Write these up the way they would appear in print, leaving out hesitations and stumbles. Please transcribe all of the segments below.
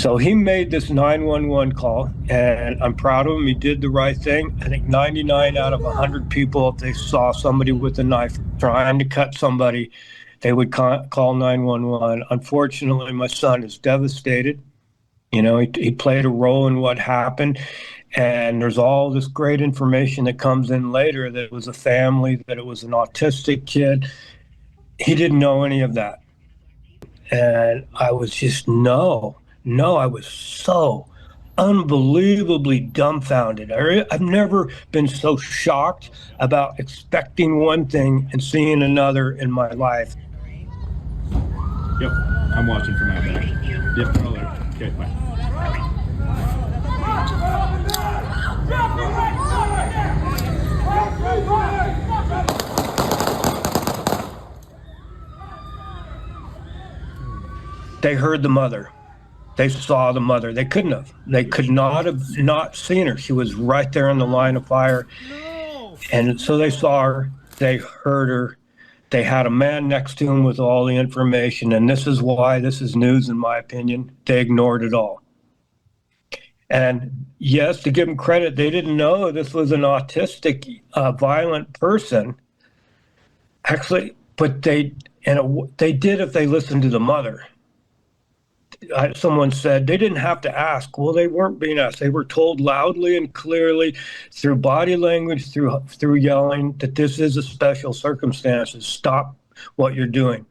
So he made this 911 call, and I'm proud of him. He did the right thing. I think 99 out of 100 people, if they saw somebody with a knife trying to cut somebody, they would call 911. Unfortunately, my son is devastated. You know, he played a role in what happened. And there's all this great information that comes in later that it was a family, that it was an autistic kid. He didn't know any of that. And I was just, I was so unbelievably dumbfounded. I've never been so shocked about expecting one thing and seeing another in my life. Yep, I'm watching from out there. Yep, all there. Okay, bye. They heard the mother. They saw the mother. They couldn't have. They could not have not seen her. She was right there in the line of fire. No. And so they saw her. They heard her. They had a man next to him with all the information. And this is why this is news, in my opinion. They ignored it all. And yes, to give them credit, they didn't know this was an autistic, violent person. Actually, but they did if they listened to the mother. Someone said they didn't have to ask. Well, they weren't being asked. They were told loudly and clearly through body language, through yelling, that this is a special circumstance. Stop what you're doing.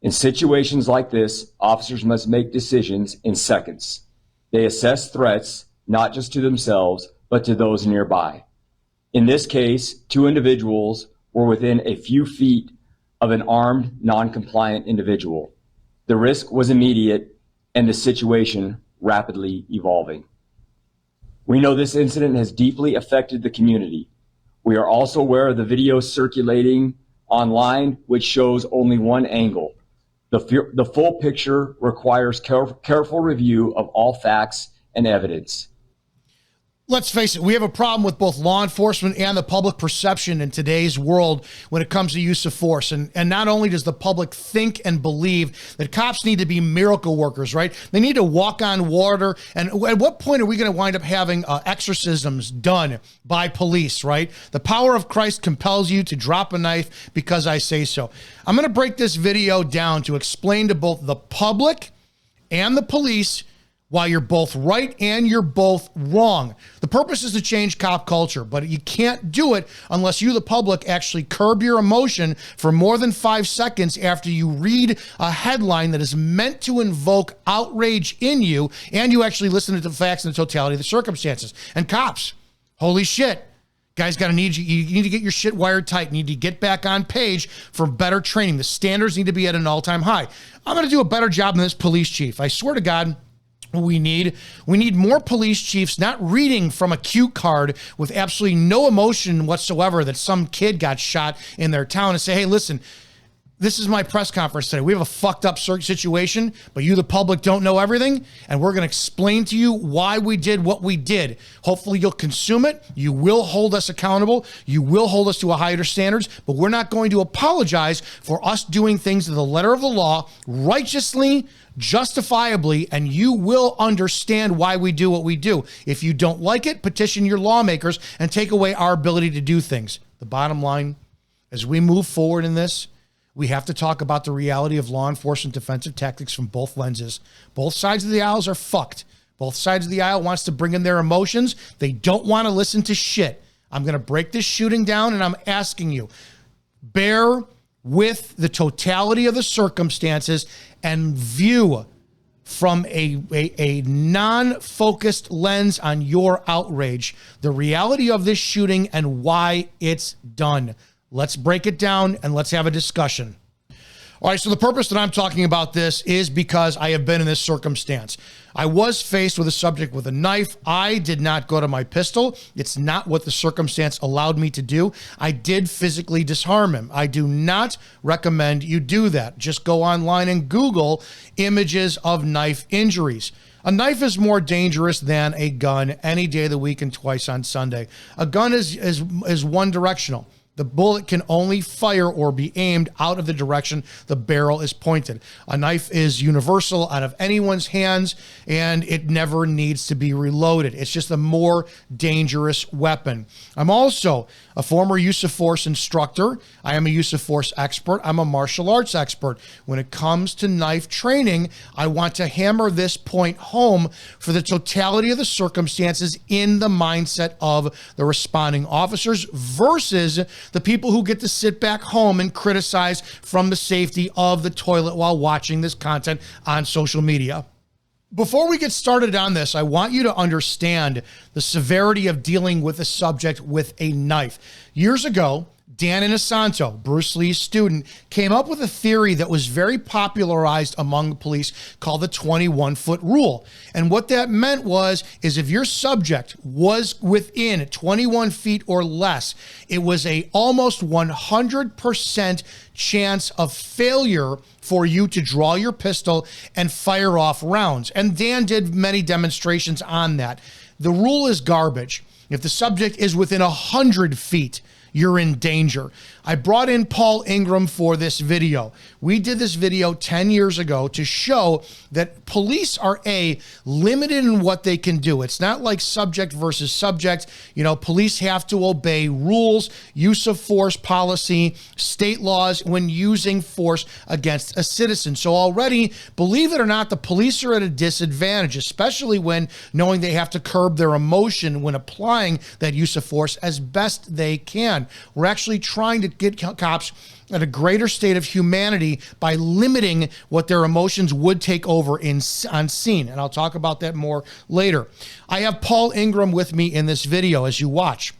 In situations like this, officers must make decisions in seconds. They assess threats, not just to themselves, but to those nearby. In this case, two individuals were within a few feet of an armed, non-compliant individual. The risk was immediate and the situation rapidly evolving. We know this incident has deeply affected the community. We are also aware of the video circulating online, which shows only one angle. The full picture requires careful review of all facts and evidence. Let's face it, we have a problem with both law enforcement and the public perception in today's world when it comes to use of force. And not only does the public think and believe that cops need to be miracle workers, right? They need to walk on water. And at what point are we going to wind up having exorcisms done by police, right? The power of Christ compels you to drop a knife because I say so. I'm going to break this video down to explain to both the public and the police why you're both right and you're both wrong. The purpose is to change cop culture, but you can't do it unless you, the public, actually curb your emotion for more than 5 seconds after you read a headline that is meant to invoke outrage in you, and you actually listen to the facts and the totality of the circumstances. And cops, holy shit. Guys, you need to get your shit wired tight. You need to get back on page for better training. The standards need to be at an all-time high. I'm going to do a better job than this police chief. I swear to God, we need more police chiefs not reading from a cue card with absolutely no emotion whatsoever that some kid got shot in their town and say, hey, listen, this is my press conference today. We have a fucked up situation, but you, the public, don't know everything, and we're going to explain to you why we did what we did. Hopefully you'll consume it. You will hold us accountable. You will hold us to a higher standards, but we're not going to apologize for us doing things to the letter of the law, righteously, justifiably, and you will understand why we do what we do. If you don't like it, petition your lawmakers and take away our ability to do things. The bottom line, as we move forward in this, we have to talk about the reality of law enforcement defensive tactics from both lenses. Both sides of the aisles are fucked. Both sides of the aisle wants to bring in their emotions. They don't want to listen to shit. I'm going to break this shooting down, and I'm asking you, bear with the totality of the circumstances and view from a non-focused lens on your outrage the reality of this shooting and why it's done. Let's break it down and let's have a discussion. All right, so the purpose that I'm talking about this is because I have been in this circumstance. I was faced with a subject with a knife. I did not go to my pistol. It's not what the circumstance allowed me to do. I did physically disarm him. I do not recommend you do that. Just go online and Google images of knife injuries. A knife is more dangerous than a gun any day of the week and twice on Sunday. A gun is one directional. The bullet can only fire or be aimed out of the direction the barrel is pointed. A knife is universal out of anyone's hands, and it never needs to be reloaded. It's just a more dangerous weapon. I'm also a former use of force instructor. I am a use of force expert. I'm a martial arts expert. When it comes to knife training, I want to hammer this point home for the totality of the circumstances in the mindset of the responding officers versus the people who get to sit back home and criticize from the safety of the toilet while watching this content on social media. Before we get started on this, I want you to understand the severity of dealing with a subject with a knife. Years ago, Dan Inosanto, Bruce Lee's student, came up with a theory that was very popularized among the police called the 21-foot rule. And what that meant is if your subject was within 21 feet or less, it was a almost 100% chance of failure for you to draw your pistol and fire off rounds. And Dan did many demonstrations on that. The rule is garbage. If the subject is within 100 feet, you're in danger. I brought in Paul Ingram for this video. We did this video 10 years ago to show that police are limited in what they can do. It's not like subject versus subject. You know, police have to obey rules, use of force policy, state laws when using force against a citizen. So already, believe it or not, the police are at a disadvantage, especially when knowing they have to curb their emotion when applying that use of force as best they can. We're actually trying to get cops at a greater state of humanity by limiting what their emotions would take over on scene. And I'll talk about that more later. I have Paul Ingram with me in this video as you watch.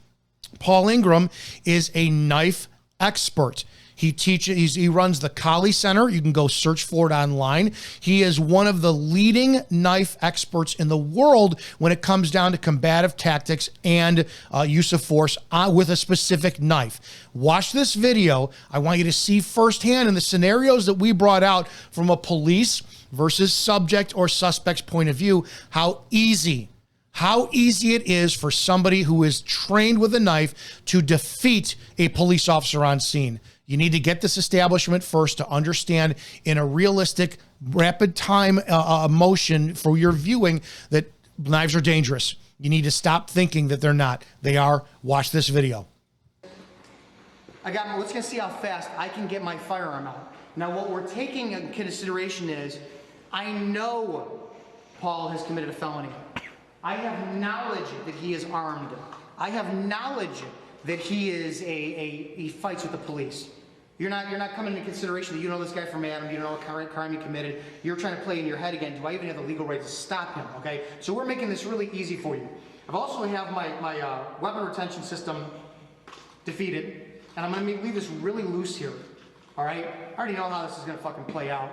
Paul Ingram is a knife expert. He runs the Kali Center. You can go search for it online. He is one of the leading knife experts in the world when it comes down to combative tactics and use of force with a specific knife. Watch this video. I want you to see firsthand in the scenarios that we brought out from a police versus subject or suspect's point of view, how easy it is for somebody who is trained with a knife to defeat a police officer on scene. You need to get this establishment first to understand in a realistic, rapid time motion for your viewing that knives are dangerous. You need to stop thinking that they're not. They are. Watch this video. We're just gonna see how fast I can get my firearm out. Now what we're taking into consideration is, I know Paul has committed a felony. I have knowledge that he is armed. I have knowledge that he fights with the police. You're not coming into consideration that you know this guy from Adam, you don't know what crime he committed. You're trying to play in your head again. Do I even have the legal right to stop him? Okay, so we're making this really easy for you. I've also have my weapon retention system defeated, and I'm gonna leave this really loose here. All right, I already know how this is gonna fucking play out,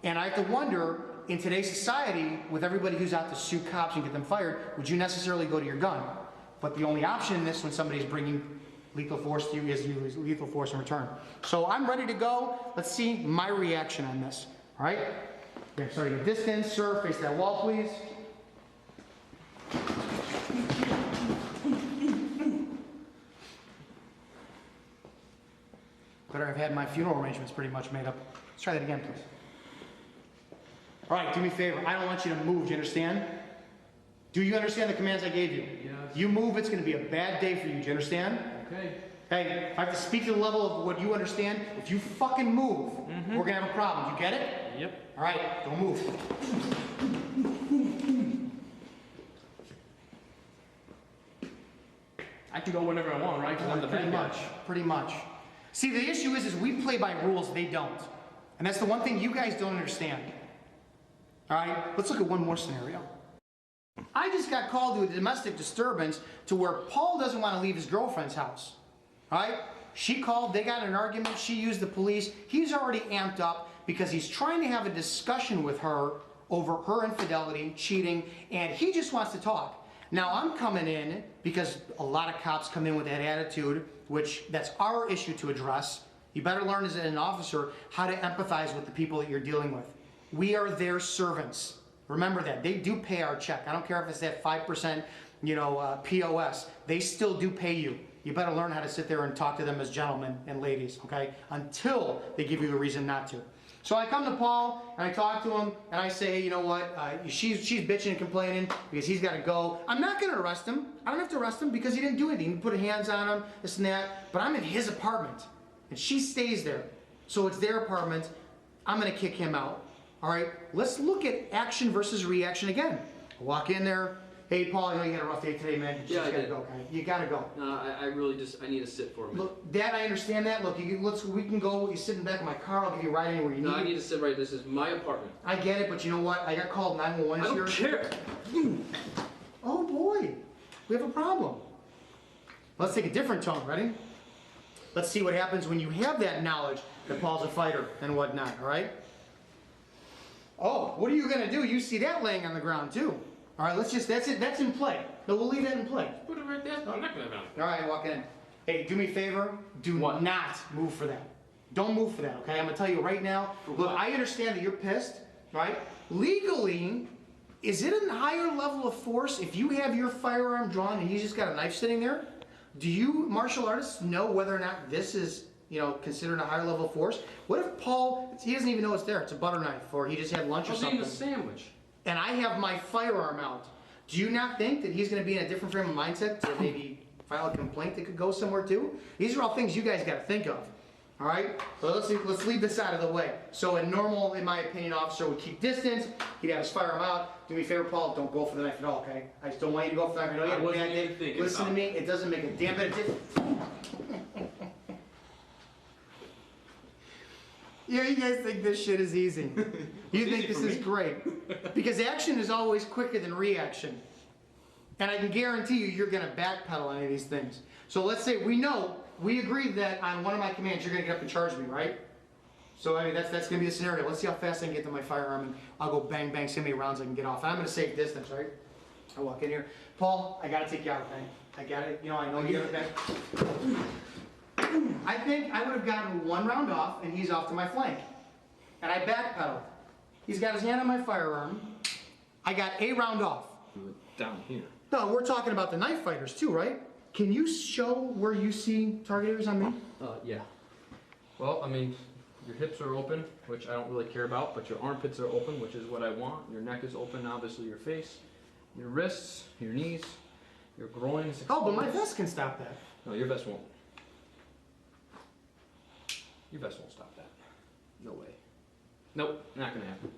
and I have to wonder, in today's society, with everybody who's out to sue cops and get them fired, would you necessarily go to your gun? But the only option in this when somebody's bringing lethal force to you is use lethal force in return. So I'm ready to go. Let's see my reaction on this. All right? Okay, starting at distance. Sir, face that wall, please. Better have had my funeral arrangements pretty much made up. Let's try that again, please. All right, do me a favor. I don't want you to move. Do you understand? Do you understand the commands I gave you? Yes. You move, it's going to be a bad day for you. Do you understand? Okay. Hey, if I have to speak to the level of what you understand, if you fucking move, we're going to have a problem. You get it? Yep. All right, don't move. I can go whenever I want, right? Because I'm the bad guy. Pretty much. See, the issue is we play by rules, they don't. And that's the one thing you guys don't understand. All right, let's look at one more scenario. I just got called to a domestic disturbance to where Paul doesn't want to leave his girlfriend's house. All right? She called, they got in an argument, she used the police. He's already amped up because he's trying to have a discussion with her over her infidelity, cheating, and he just wants to talk. Now I'm coming in because a lot of cops come in with that attitude, which that's our issue to address. You better learn as an officer how to empathize with the people that you're dealing with. We are their servants. Remember that. They do pay our check. I don't care if it's that 5%, POS. They still do pay you. you better learn how to sit there and talk to them as gentlemen and ladies, okay? Until they give you the reason not to. So I come to Paul and I talk to him and I say, hey, you know what? She's bitching and complaining because he's got to go. I'm not going to arrest him. I don't have to arrest him because he didn't do anything. He put hands on him, this and that. But I'm in his apartment and she stays there. So it's their apartment. I'm going to kick him out. All right, let's look at action versus reaction again. I walk in there. Hey, Paul, I know you had a rough day today, man. You just gotta go, okay? You gotta go. No, I really I need to sit for a minute. Look, Dad, I understand that. Look, we can go. You sit in the back of my car. I'll give you a ride anywhere you need. No, I need to sit right. This is my apartment. I get it, but you know what? I got called 911 I don't care. Oh boy, we have a problem. Let's take a different tone. Ready? Let's see what happens when you have that knowledge that Paul's a fighter and whatnot. All right? Oh, what are you gonna do? You see that laying on the ground too. All right, let's just, that's it, that's in play. No, we'll leave that in play. Put it right there. No, I'm not gonna have it. All right, walk in. Hey, do me a favor. Do What? not move for that. Don't move for that, okay? I'm gonna tell you right now. For Look, what? I understand that you're pissed, right? Legally, is it a higher level of force if you have your firearm drawn and he's just got a knife sitting there? Do you martial artists know whether or not this is, considered a higher level of force? What if Paul, he doesn't even know it's there, it's a butter knife, or he just had lunch or I was something. eating a sandwich. And I have my firearm out. Do you not think that he's going to be in a different frame of mindset to maybe file a complaint that could go somewhere too? These are all things you guys got to think of. All right? So let's leave this out of the way. So a normal, in my opinion, officer would keep distance. He'd have his firearm out. Do me a favor, Paul. Don't go for the knife at all, okay? I just don't want you to go for the knife. I know you had a bad day. Listen to me. It doesn't make a damn bit of difference. Yeah, you guys think this shit is easy. You think this is great. Because action is always quicker than reaction. And I can guarantee you're going to backpedal any of these things. So let's say we agreed that on one of my commands you're going to get up and charge me, right? So I mean, that's going to be the scenario. Let's see how fast I can get to my firearm and I'll go bang, bang, see how many rounds I can get off. I'm going to save distance, right? I walk in here. Paul, I got to take you out, okay? I got it. I know you're okay. I think I would have gotten one round off and he's off to my flank. And I backpedaled. He's got his hand on my firearm. I got a round off. Down here. No, we're talking about the knife fighters too, right? Can you show where you see target areas on me? Yeah. Well, I mean, your hips are open, which I don't really care about, but your armpits are open, which is what I want. Your neck is open, obviously your face, your wrists, your knees, your groin is exposed. Oh, but my vest can stop that. No, your vest won't. Your vest won't stop that. No way. Nope, not gonna happen.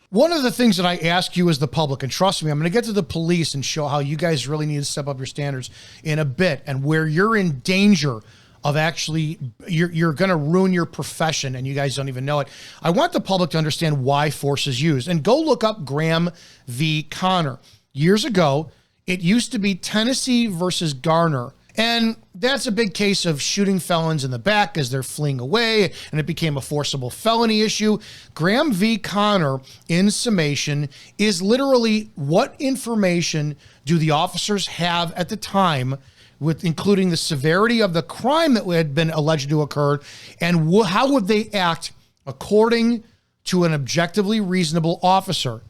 One of the things that I ask you as the public, and trust me, I'm going to get to the police and show how you guys really need to step up your standards in a bit, and where you're in danger of actually, you're going to ruin your profession and you guys don't even know it. I want the public to understand why force is used. And go look up Graham v. Connor. Years ago, it used to be Tennessee versus Garner. And that's a big case of shooting felons in the back as they're fleeing away, and it became a forcible felony issue. Graham v. Connor, in summation, is literally what information do the officers have at the time, with including the severity of the crime that had been alleged to occur, and how would they act according to an objectively reasonable officer.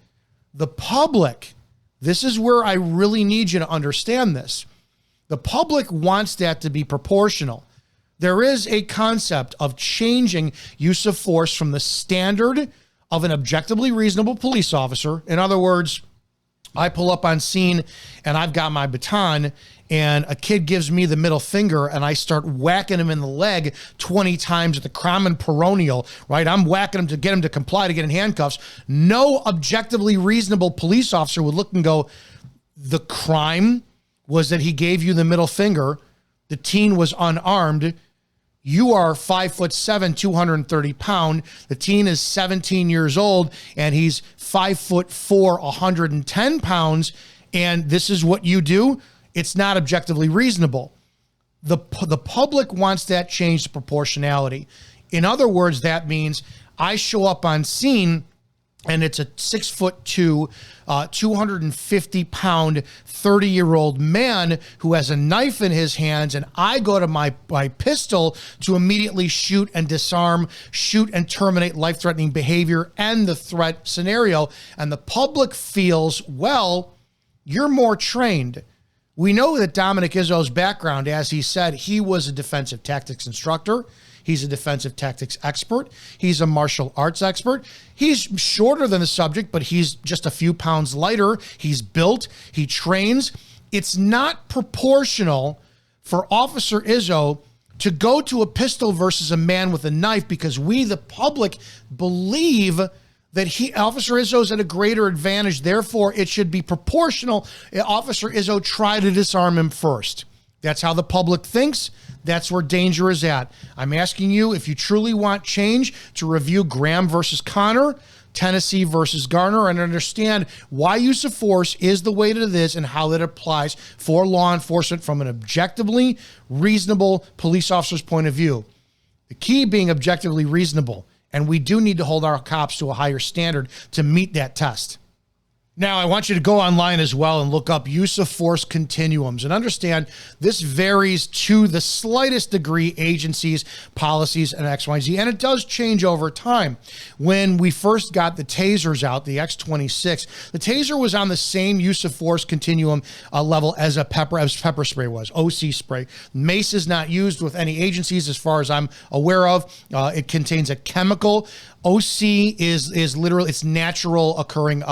The public, this is where I really need you to understand this. The public wants that to be proportional. There is a concept of changing use of force from the standard of an objectively reasonable police officer. In other words, I pull up on scene and I've got my baton and a kid gives me the middle finger and I start whacking him in the leg 20 times at the common peroneal, right? I'm whacking him to get him to comply to get in handcuffs. No objectively reasonable police officer would look and go, the crime was that he gave you the middle finger. The teen was unarmed. You are 5'7", 230 pounds. The teen is 17 years old and he's 5'4", 110 pounds. And this is what you do. It's not objectively reasonable. The public wants that change to proportionality. In other words, that means I show up on scene and it's a 6'2", 250 pound, 30-year-old man who has a knife in his hands, and I go to my pistol to immediately shoot and disarm, shoot and terminate life-threatening behavior and the threat scenario. And the public feels, well, you're more trained. We know that Dominick Izzo's background, as he said, he was a defensive tactics instructor. He's a defensive tactics expert. He's a martial arts expert. He's shorter than the subject, but he's just a few pounds lighter. He's built. He trains. It's not proportional for Officer Izzo to go to a pistol versus a man with a knife, because we, the public, believe that Officer Izzo's at a greater advantage. Therefore, it should be proportional. Officer Izzo tried to disarm him first. That's how the public thinks. That's where danger is at. I'm asking you, if you truly want change, to review Graham versus Connor, Tennessee versus Garner, and understand why use of force is the way to this and how that applies for law enforcement from an objectively reasonable police officer's point of view. The key being objectively reasonable. And we do need to hold our cops to a higher standard to meet that test. Now, I want you to go online as well and look up use of force continuums and understand this varies to the slightest degree, agencies, policies, and X, Y, and Z. And it does change over time. When we first got the tasers out, the X26, the taser was on the same use of force continuum level as pepper spray was, OC spray. Mace is not used with any agencies as far as I'm aware of. It contains a chemical. OC is literally, it's natural occurring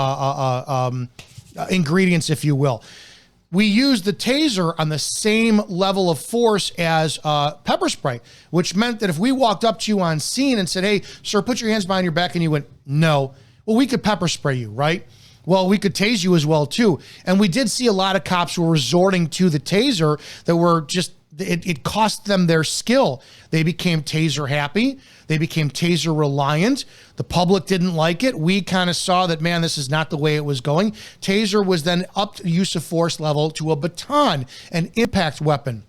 ingredients, if you will. We use the taser on the same level of force as pepper spray, which meant that if we walked up to you on scene and said, hey, sir, put your hands behind your back, and you went, no, well, we could pepper spray you, right? Well, we could tase you as well, too. And we did see a lot of cops who were resorting to the taser that were just, it cost them their skill. They became taser happy. They became taser reliant. The public didn't like it. We kind of saw that, man, this is not the way it was going. Taser was then up to use of force level to a baton, an impact weapon,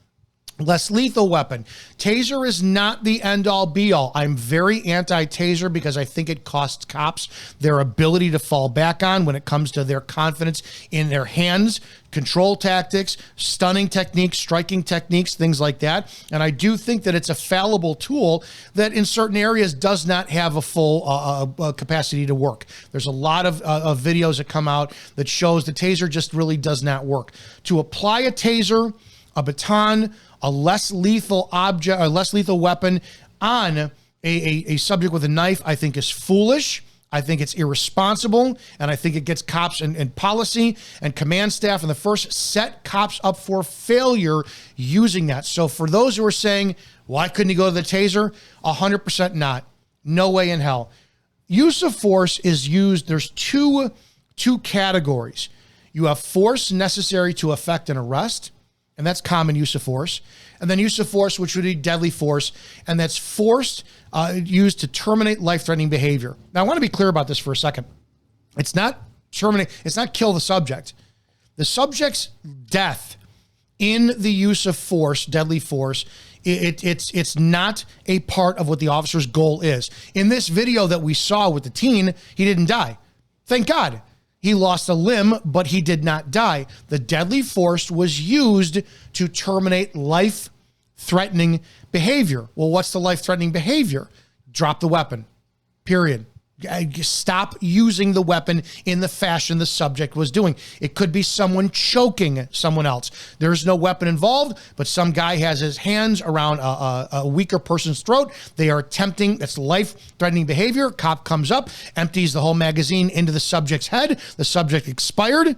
less lethal weapon. Taser is not the end-all be-all. I'm very anti-taser because I think it costs cops their ability to fall back on when it comes to their confidence in their hands, control tactics, stunning techniques, striking techniques, things like that. And I do think that it's a fallible tool that in certain areas does not have a full capacity to work. There's a lot of videos that come out that shows the taser just really does not work. To apply a taser, a baton, a less lethal object, or less lethal weapon on a subject with a knife, I think is foolish. I think it's irresponsible, and I think it gets cops and policy and command staff in the first set cops up for failure using that. So for those who are saying, why couldn't he go to the taser? 100% not. No way in hell. Use of force is used. There's two categories. You have force necessary to effect an arrest, and that's common use of force. And then use of force, which would be deadly force, and that's force used to terminate life-threatening behavior. Now, I want to be clear about this for a second. It's not terminate. It's not kill the subject. The subject's death in the use of force, deadly force, it's not a part of what the officer's goal is. In this video that we saw with the teen, he didn't die. Thank God. He lost a limb, but he did not die. The deadly force was used to terminate life-threatening behavior. Well, what's the life-threatening behavior? Drop the weapon, period. Stop using the weapon in the fashion the subject was doing. It could be someone choking someone else. There's no weapon involved, but some guy has his hands around a weaker person's throat. They are attempting, that's life-threatening behavior. Cop comes up, empties the whole magazine into the subject's head. The subject expired,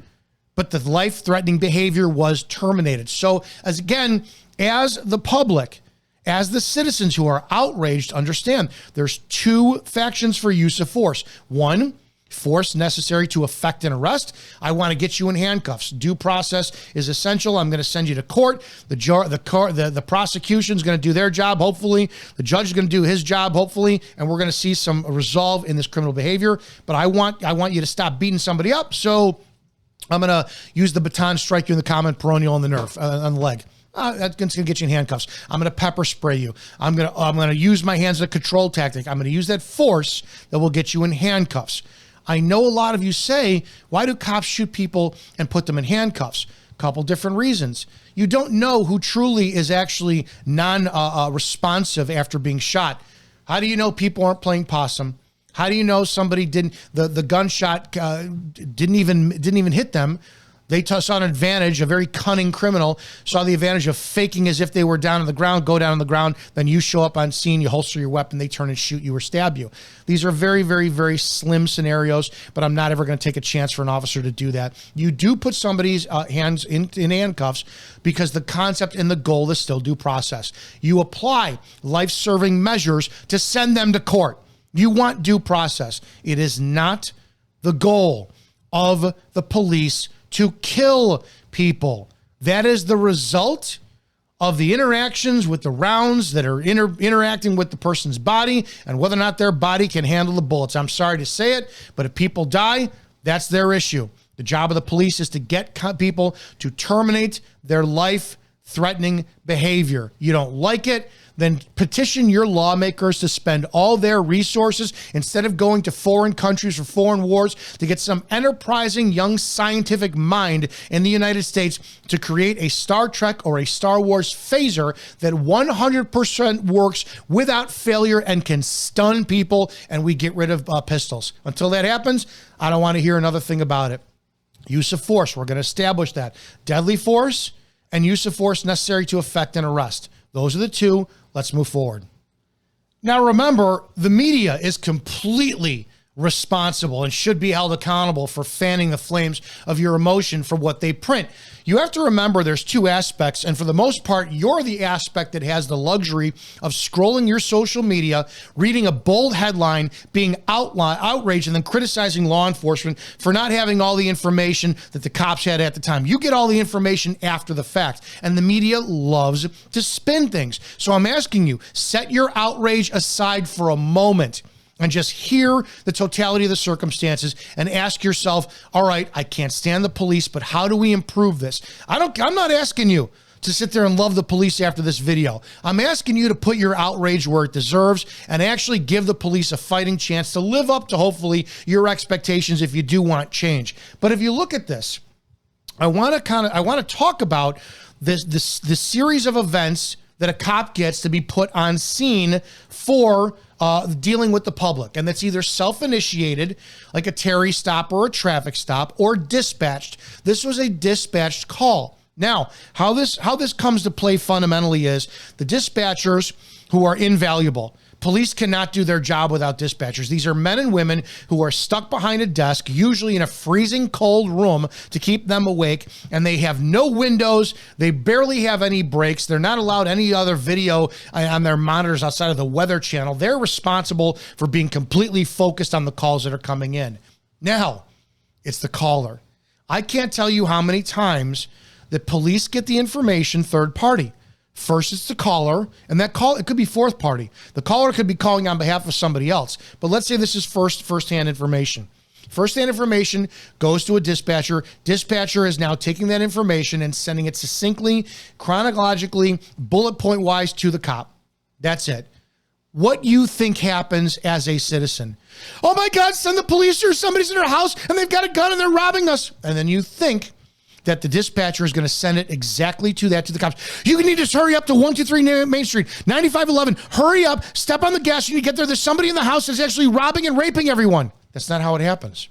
but the life-threatening behavior was terminated. So, as the public, as the citizens who are outraged, understand there's two factions for use of force. One, force necessary to effect an arrest. I want to get you in handcuffs. Due process is essential. I'm going to send you to court. The prosecution is going to do their job, hopefully. The judge is going to do his job, hopefully, and we're going to see some resolve in this criminal behavior. But I want you to stop beating somebody up, so I'm going to use the baton, strike you in the common peroneal on the nerve, on the leg. That's going to get you in handcuffs. I'm going to pepper spray you. I'm going to use my hands as a control tactic. I'm going to use that force that will get you in handcuffs. I know a lot of you say, why do cops shoot people and put them in handcuffs? A couple different reasons. You don't know who truly is actually non-responsive after being shot. How do you know people aren't playing possum? How do you know somebody the gunshot didn't even hit them? They saw an advantage, a very cunning criminal, saw the advantage of faking as if they were down on the ground, go down on the ground, then you show up on scene, you holster your weapon, they turn and shoot you or stab you. These are very, very, very slim scenarios, but I'm not ever going to take a chance for an officer to do that. You do put somebody's hands in handcuffs because the concept and the goal is still due process. You apply life-serving measures to send them to court. You want due process. It is not the goal of the police to kill people. That is the result of the interactions with the rounds that are interacting with the person's body and whether or not their body can handle the bullets. I'm sorry to say it, but if people die, that's their issue. The job of the police is to get people to terminate their life-threatening behavior. You don't like it, then petition your lawmakers to spend all their resources instead of going to foreign countries or foreign wars to get some enterprising young scientific mind in the United States to create a Star Trek or a Star Wars phaser that 100% works without failure and can stun people, and we get rid of pistols. Until that happens, I don't want to hear another thing about it. Use of force, we're going to establish that. Deadly force and use of force necessary to effect an arrest. Those are the two. Let's move forward. Now, remember, the media is completely responsible and should be held accountable for fanning the flames of your emotion for what they print. You have to remember there's two aspects, and for the most part, you're the aspect that has the luxury of scrolling your social media, reading a bold headline, being outraged, and then criticizing law enforcement for not having all the information that the cops had at the time. You get all the information after the fact, and the media loves to spin things. So I'm asking you, set your outrage aside for a moment and just hear the totality of the circumstances and ask yourself, all right, I can't stand the police, but how do we improve this? I'm not asking you to sit there and love the police after this video. I'm asking you to put your outrage where it deserves and actually give the police a fighting chance to live up to hopefully your expectations if you do want change. But if you look at this, I want to talk about this series of events that a cop gets to be put on scene for dealing with the public. And that's either self-initiated, like a Terry stop or a traffic stop, or dispatched. This was a dispatched call. Now, how this comes to play fundamentally is the dispatchers who are invaluable. Police cannot do their job without dispatchers. These are men and women who are stuck behind a desk, usually in a freezing cold room to keep them awake, and they have no windows. They barely have any breaks. They're not allowed any other video on their monitors outside of the Weather Channel. They're responsible for being completely focused on the calls that are coming in. Now, it's the caller. I can't tell you how many times that police get the information third party. First, it's the caller, and that call, it could be fourth party. The caller could be calling on behalf of somebody else. But let's say this is firsthand information. Firsthand information goes to a dispatcher. Dispatcher is now taking that information and sending it succinctly, chronologically, bullet point wise to the cop. That's it. What you think happens as a citizen? Oh my God, send the police or somebody's in our house and they've got a gun and they're robbing us. And then you think that the dispatcher is going to send it exactly to the cops. You need to hurry up to 123 Main Street, 9511. Hurry up, step on the gas. You need to get there. There's somebody in the house that's actually robbing and raping everyone. That's not how it happens.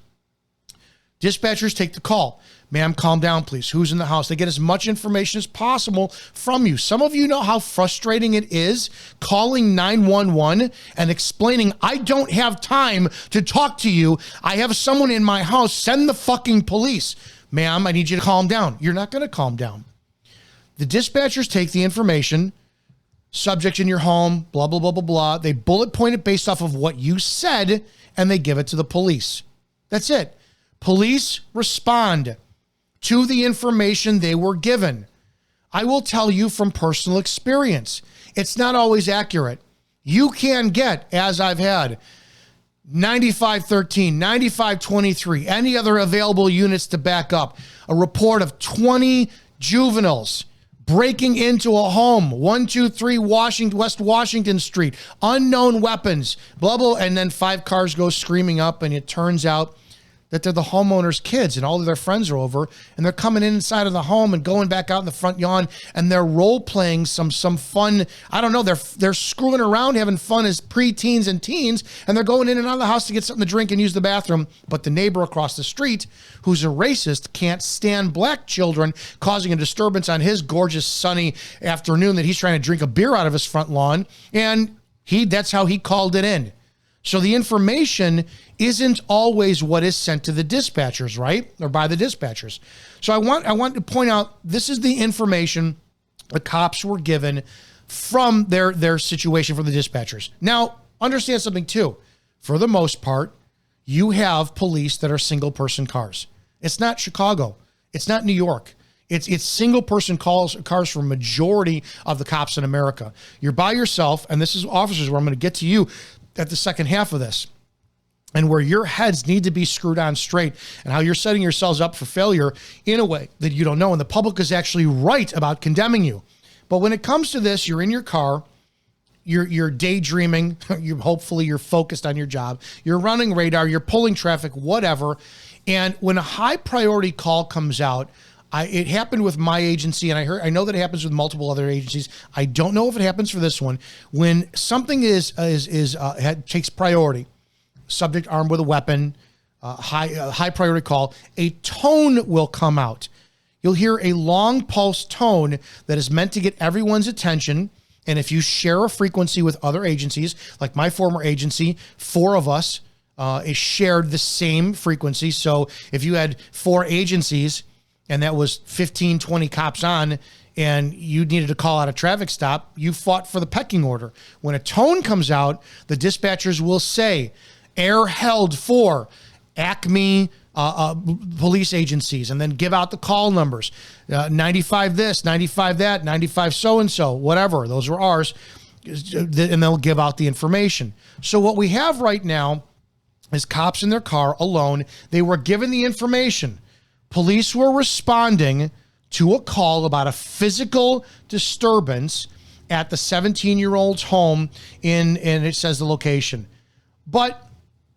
Dispatchers take the call. Ma'am, calm down, please. Who's in the house? They get as much information as possible from you. Some of you know how frustrating it is calling 911 and explaining, I don't have time to talk to you. I have someone in my house. Send the fucking police. Ma'am, I need you to calm down. You're not going to calm down. The dispatchers take the information, subject in your home, blah, blah, blah, blah, blah. They bullet point it based off of what you said, and they give it to the police. That's it. Police respond to the information they were given. I will tell you from personal experience, it's not always accurate. You can get, as I've had, 9513, 9523, any other available units to back up, a report of 20 juveniles breaking into a home, 123 West Washington Street, unknown weapons, blah, blah, and then 5 cars go screaming up, and it turns out that they're the homeowner's kids and all of their friends are over and they're coming in inside of the home and going back out in the front yard and they're role playing some fun. I don't know. They're screwing around, having fun as preteens and teens, and they're going in and out of the house to get something to drink and use the bathroom. But the neighbor across the street, who's a racist, can't stand black children, causing a disturbance on his gorgeous sunny afternoon that he's trying to drink a beer out of his front lawn. And that's how he called it in. So the information isn't always what is sent to the dispatchers, right? Or by the dispatchers. So I want to point out, this is the information the cops were given from their situation from the dispatchers. Now, understand something too. For the most part, you have police that are single person cars. It's not Chicago. It's not New York. It's single person cars for majority of the cops in America. You're by yourself, and this is officers where I'm going to get to you at the second half of this, and where your heads need to be screwed on straight and how you're setting yourselves up for failure in a way that you don't know. And the public is actually right about condemning you. But when it comes to this, you're in your car, you're daydreaming, hopefully you're focused on your job, you're running radar, you're pulling traffic, whatever. And when a high priority call comes out, it happened with my agency, and I know that it happens with multiple other agencies. I don't know if it happens for this one. When something takes priority, subject armed with a weapon, high priority call, a tone will come out. You'll hear a long pulse tone that is meant to get everyone's attention. And if you share a frequency with other agencies, like my former agency, 4 of us shared the same frequency. So if you had 4 agencies, and that was 15, 20 cops on, and you needed to call out a traffic stop, you fought for the pecking order. When a tone comes out, the dispatchers will say, air held for Acme police agencies, and then give out the call numbers. 95 this, 95 that, 95 so-and-so, whatever. Those are ours. And they'll give out the information. So what we have right now is cops in their car alone. They were given the information. Police were responding to a call about a physical disturbance at the 17-year-old's home and it says the location. But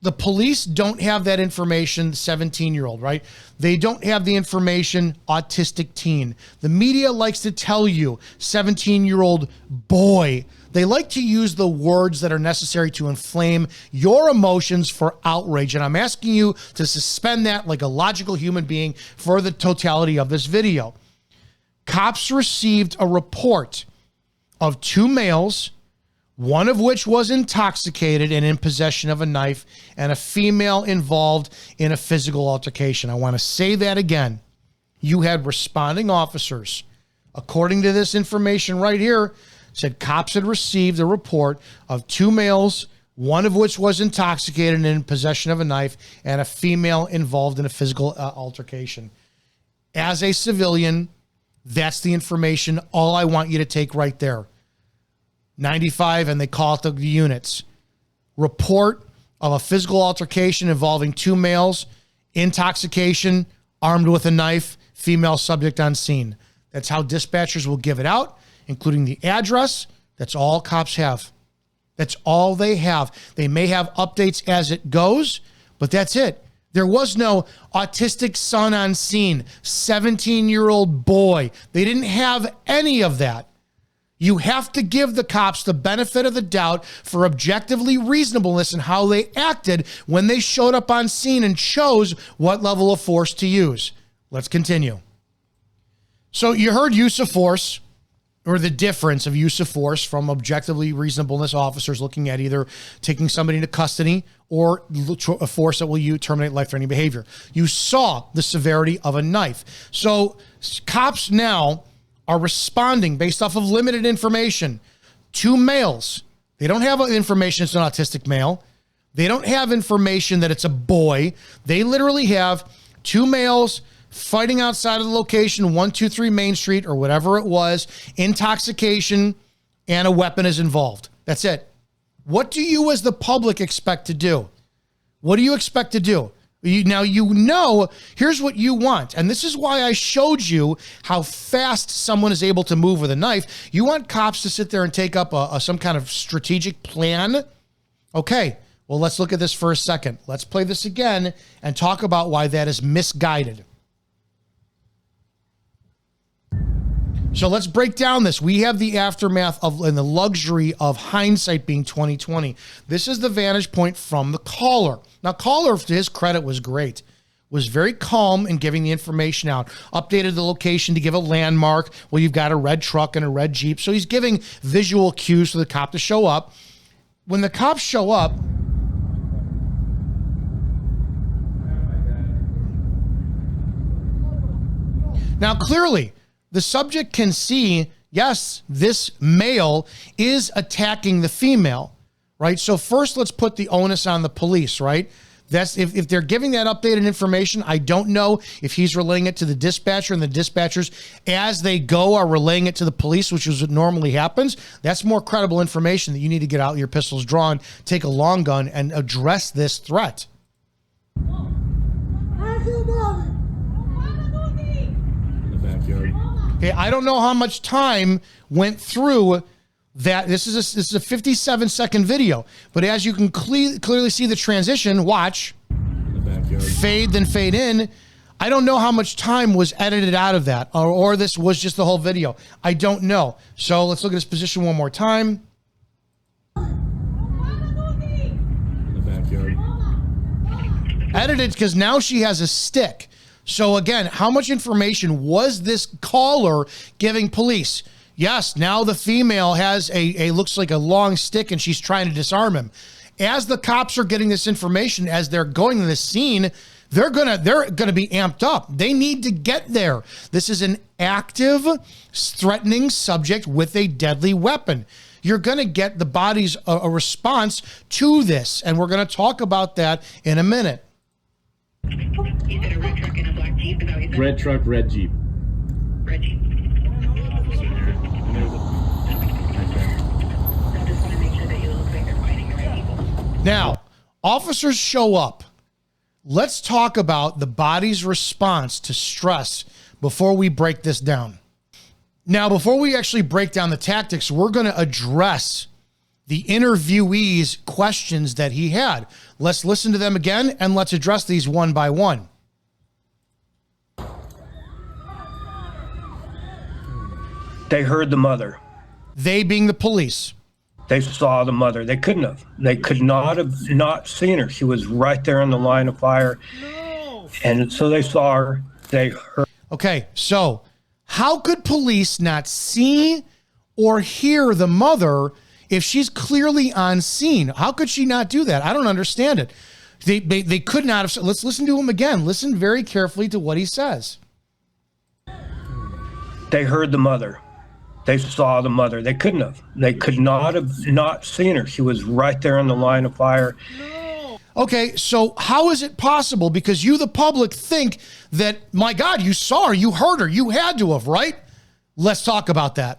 the police don't have that information, 17-year-old, right? They don't have the information, autistic teen. The media likes to tell you, 17-year-old boy. They like to use the words that are necessary to inflame your emotions for outrage. And I'm asking you to suspend that like a logical human being for the totality of this video. Cops received a report of 2 males, one of which was intoxicated and in possession of a knife, and a female involved in a physical altercation. I want to say that again. You had responding officers, according to this information right here, said cops had received a report of 2 males, one of which was intoxicated and in possession of a knife, and a female involved in a physical altercation. As a civilian, that's the information. All I want you to take right there. 95, and they call it the units. Report of a physical altercation involving 2 males, intoxication, armed with a knife, female subject on scene. That's how dispatchers will give it out, including the address. That's all cops have. That's all they have. They may have updates as it goes, but that's it. There was no autistic son on scene, 17-year-old boy. They didn't have any of that. You have to give the cops the benefit of the doubt for objectively reasonableness in how they acted when they showed up on scene and chose what level of force to use. Let's continue. So you heard use of force, or the difference of use of force from objectively reasonableness officers looking at either taking somebody into custody or a force that will terminate life-threatening behavior. You saw the severity of a knife. So cops now are responding based off of limited information. 2 males. They don't have information it's an autistic male. They don't have information that it's a boy. They literally have 2 males fighting outside of the location, 123 Main Street or whatever it was, intoxication, and a weapon is involved. That's it. What do you as the public expect to do? What do you expect to do? Now, here's what you want. And this is why I showed you how fast someone is able to move with a knife. You want cops to sit there and take up some kind of strategic plan? Okay. Well, let's look at this for a second. Let's play this again and talk about why that is misguided. So let's break down this. We have the aftermath of and the luxury of hindsight being 2020. This is the vantage point from the caller. Now, caller, to his credit, was great. Was very calm in giving the information out. Updated the location to give a landmark. Well, you've got a red truck and a red Jeep. So he's giving visual cues for the cop to show up. When the cops show up, now clearly, the subject can see, yes, this male is attacking the female, right? So first, let's put the onus on the police, right? That's if they're giving that updated information, I don't know if he's relaying it to the dispatcher and the dispatchers as they go are relaying it to the police, which is what normally happens. That's more credible information that you need to get out your pistols drawn, take a long gun, and address this threat. In the backyard. Okay, I don't know how much time went through that. This is a 57-second video, but as you can clearly see the transition, watch, In the backyard. fade, then fade in. I don't know how much time was edited out of that, or this was just the whole video. I don't know. So let's look at this position one more time. In the backyard. Edited because now she has a stick. So again, how much information was this caller giving police? Yes, now the female has a looks like a long stick and she's trying to disarm him. As the cops are getting this information, as they're going to the scene, they're gonna be amped up. They need to get there. This is an active, threatening subject with a deadly weapon. You're gonna get the body's a response to this, and we're gonna talk about that in a minute. You said a red truck and a black Jeep, is that what you said? Red truck, red Jeep. Red Jeep. And there's a. I just want to make sure that you look like they're fighting the right people. Now, officers show up. Let's talk about the body's response to stress before we break this down. Now, before we actually break down the tactics, we're going to address the interviewee's questions that he had. Let's listen to them again and let's address these one by one. They heard the mother. They being the police. They saw the mother. They couldn't have. They could not have not seen her. She was right there in the line of fire. No. And so they saw her. They heard. Okay, so how could police not see or hear the mother if she's clearly on scene? How could she not do that? I don't understand it. They could not have. Let's listen to him again. Listen very carefully to what he says. They heard the mother. They saw the mother. They couldn't have. They could not have not seen her. She was right there in the line of fire. Okay, so how is it possible? Because you, the public, think that, my God, you saw her, you heard her, you had to have, right? Let's talk about that.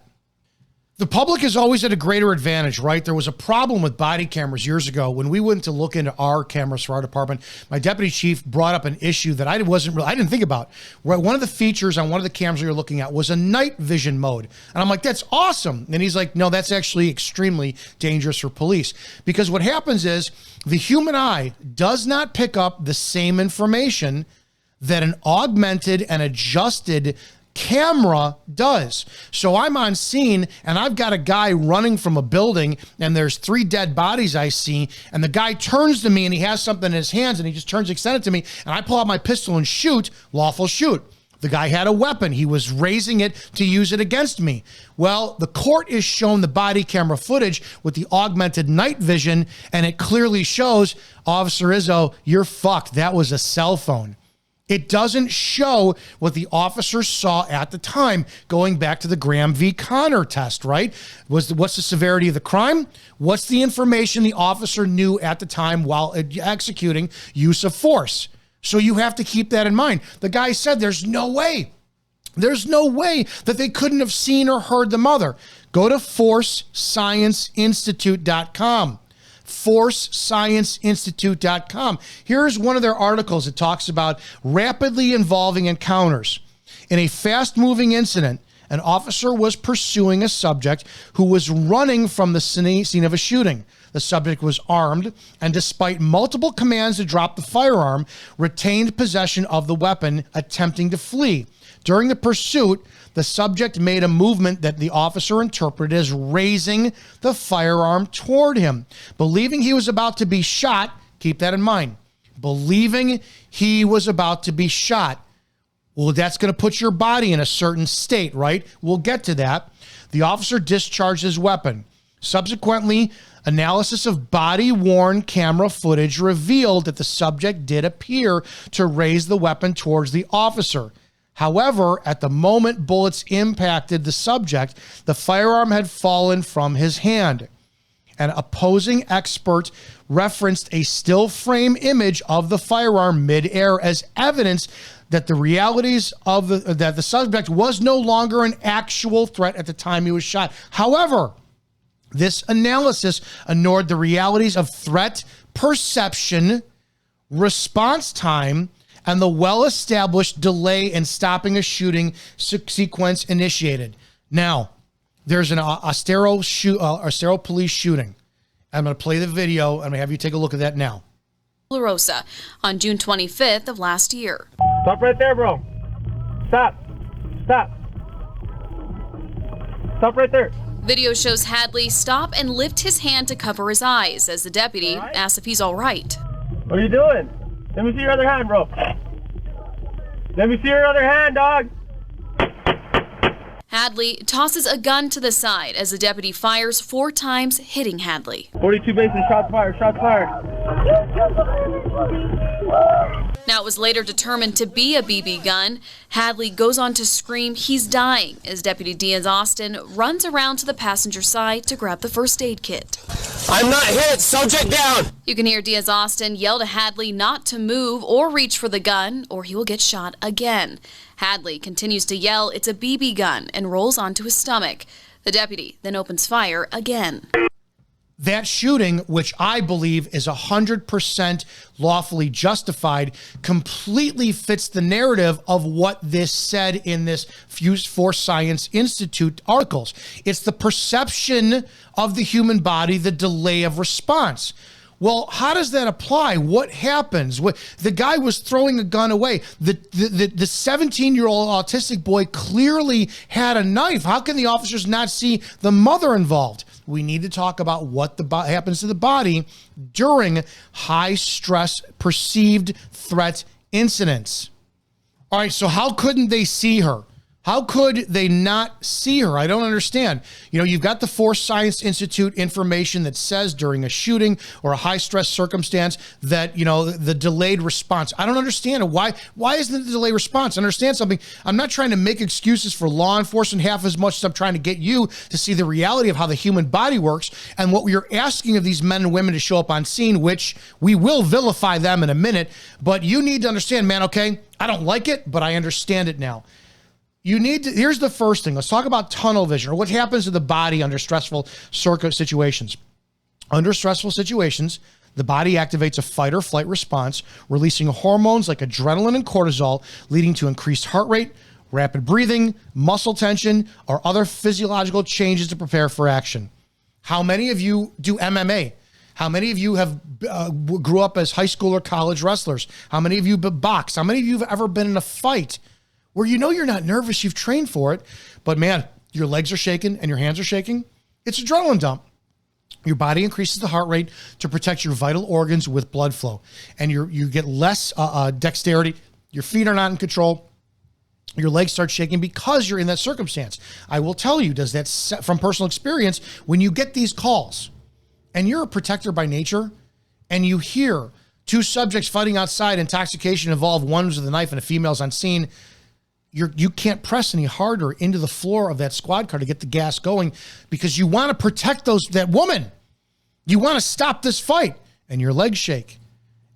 The public is always at a greater advantage, right? There was a problem with body cameras years ago when we went to look into our cameras for our department. My deputy chief brought up an issue that I didn't think about. One of the features on one of the cameras we were looking at was a night vision mode. And I'm like, that's awesome. And he's like, no, that's actually extremely dangerous for police. Because what happens is the human eye does not pick up the same information that an augmented and adjusted camera does. So I'm on scene and I've got a guy running from a building and there's 3 dead bodies I see, and the guy turns to me and he has something in his hands and he just turns extended to me, and I pull out my pistol and shoot. Lawful shoot. The guy had a weapon. He was raising it to use it against me. Well, the court is shown the body camera footage with the augmented night vision, and it clearly shows, Officer Izzo, you're fucked. That was a cell phone. It doesn't show what the officer saw at the time, going back to the Graham v. Connor test, right? What's the severity of the crime? What's the information the officer knew at the time while executing use of force? So you have to keep that in mind. The guy said there's no way that they couldn't have seen or heard the mother. Go to forcescienceinstitute.com. forcescienceinstitute.com. Here's one of their articles that talks about rapidly evolving encounters. In a fast-moving incident, an officer was pursuing a subject who was running from the scene of a shooting. The subject was armed and, despite multiple commands to drop the firearm, retained possession of the weapon, attempting to flee. During the pursuit, the subject made a movement that the officer interpreted as raising the firearm toward him. Believing he was about to be shot, keep that in mind, believing he was about to be shot. Well, that's going to put your body in a certain state, right? We'll get to that. The officer discharged his weapon. Subsequently, analysis of body-worn camera footage revealed that the subject did appear to raise the weapon towards the officer. However, at the moment bullets impacted the subject, the firearm had fallen from his hand. An opposing expert referenced a still frame image of the firearm midair as evidence that the realities of that the subject was no longer an actual threat at the time he was shot. However, this analysis ignored the realities of threat perception, response time, and the well-established delay in stopping a shooting sequence initiated. Now, there's an Estero police shooting. I'm going to play the video. I'm going to have you take a look at that now. La Rosa on June 25th of last year. Stop right there, bro. Stop. Stop. Stop right there. Video shows Hadley stop and lift his hand to cover his eyes as the deputy asks if he's all right. What are you doing? Let me see your other hand, bro. Let me see your other hand, dog. Hadley tosses a gun to the side as the deputy fires 4 times, hitting Hadley. 42 bases, shots fired, shots fired. Now it was later determined to be a BB gun. Hadley goes on to scream he's dying as Deputy Diaz Austin runs around to the passenger side to grab the first aid kit. I'm not hit, subject down. You can hear Diaz Austin yell to Hadley not to move or reach for the gun or he will get shot again. Hadley continues to yell it's a BB gun and rolls onto his stomach. The deputy then opens fire again. That shooting, which I believe is 100% lawfully justified, completely fits the narrative of what this said in this Fuse for Science Institute articles. It's the perception of the human body, the delay of response. Well, how does that apply? What happens? The guy was throwing a gun away. The 17-year-old autistic boy clearly had a knife. How can the officers not see the mother involved? We need to talk about what happens to the body during high-stress perceived threat incidents. All right, so how couldn't they see her? How could they not see her? I don't understand. You know, you've got the Force Science Institute information that says during a shooting or a high-stress circumstance that, you know, the delayed response. I don't understand it. Why isn't the delayed response? Understand something. I'm not trying to make excuses for law enforcement half as much as I'm trying to get you to see the reality of how the human body works and what we're asking of these men and women to show up on scene, which we will vilify them in a minute. But you need to understand, man, okay, I don't like it, but I understand it now. You need to, here's the first thing. Let's talk about tunnel vision, or what happens to the body under stressful situations. Under stressful situations, the body activates a fight or flight response, releasing hormones like adrenaline and cortisol, leading to increased heart rate, rapid breathing, muscle tension, or other physiological changes to prepare for action. How many of you do MMA? How many of you have grew up as high school or college wrestlers? How many of you box? How many of you have ever been in a fight where you know you're not nervous, you've trained for it, but man, your legs are shaking and your hands are shaking? It's adrenaline dump. Your body increases the heart rate to protect your vital organs with blood flow, and you get less dexterity. Your feet are not in control. Your legs start shaking because you're in that circumstance. I will tell you, does that from personal experience, when you get these calls and you're a protector by nature and you hear 2 subjects fighting outside, intoxication involved, one was with a knife and a female's on scene, you can't press any harder into the floor of that squad car to get the gas going because you want to protect that woman. You want to stop this fight, and your legs shake,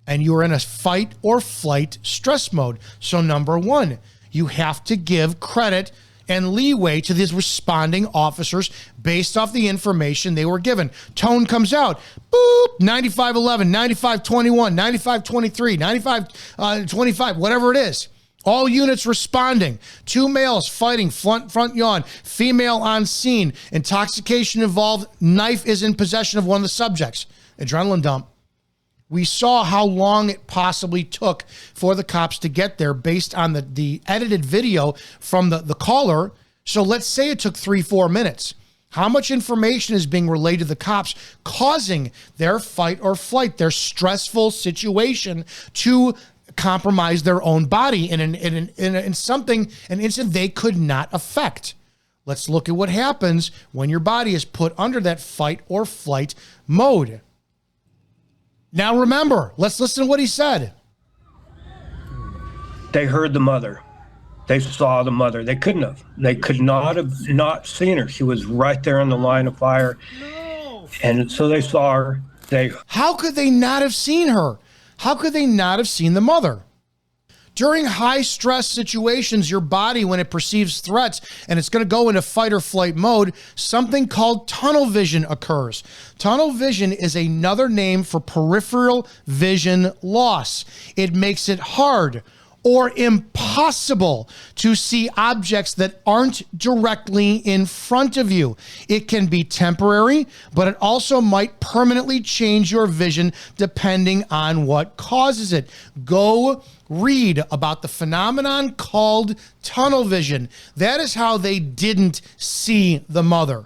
and you're in a fight or flight stress mode. So number 1, you have to give credit and leeway to these responding officers based off the information they were given. Tone comes out, boop, 9511, 9521, 9523, 9525, whatever it is. All units responding. 2 males fighting, front yawn, female on scene. Intoxication involved. Knife is in possession of one of the subjects. Adrenaline dump. We saw how long it possibly took for the cops to get there based on the edited video from the caller. So let's say it took 3-4 minutes. How much information is being relayed to the cops, causing their fight or flight, their stressful situation to compromise their own body in an instant they could not affect? Let's look at what happens when your body is put under that fight or flight mode. Now remember, let's listen to what he said. They heard the mother. They saw the mother. They couldn't have. They could not have not seen her. She was right there in the line of fire. No. And so they saw her. How could they not have seen her? How could they not have seen the mother? During high stress situations, your body, when it perceives threats and it's going to go into fight or flight mode, something called tunnel vision occurs. Tunnel vision is another name for peripheral vision loss. It makes it hard or impossible to see objects that aren't directly in front of you. It can be temporary, but it also might permanently change your vision depending on what causes it. Go read about the phenomenon called tunnel vision. That is how they didn't see the mother.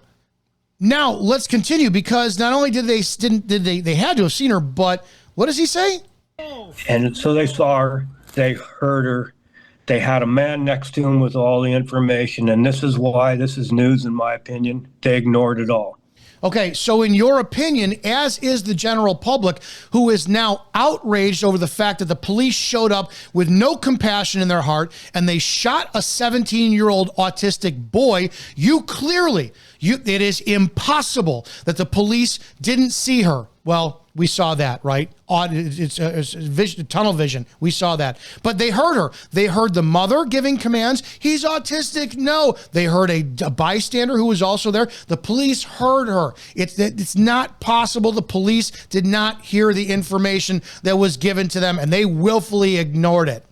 Now let's continue, because not only did they had to have seen her, but what does he say? And so they saw her. They heard her. They had a man next to him with all the information. And this is why this is news, in my opinion. They ignored it all. Okay, so in your opinion, as is the general public, who is now outraged over the fact that the police showed up with no compassion in their heart and they shot a 17-year-old autistic boy, it is impossible that the police didn't see her. Well, we saw that, right? It's tunnel vision. We saw that. But they heard her. They heard the mother giving commands. He's autistic. No. They heard a bystander who was also there. The police heard her. It's not possible the police did not hear the information that was given to them, and they willfully ignored it.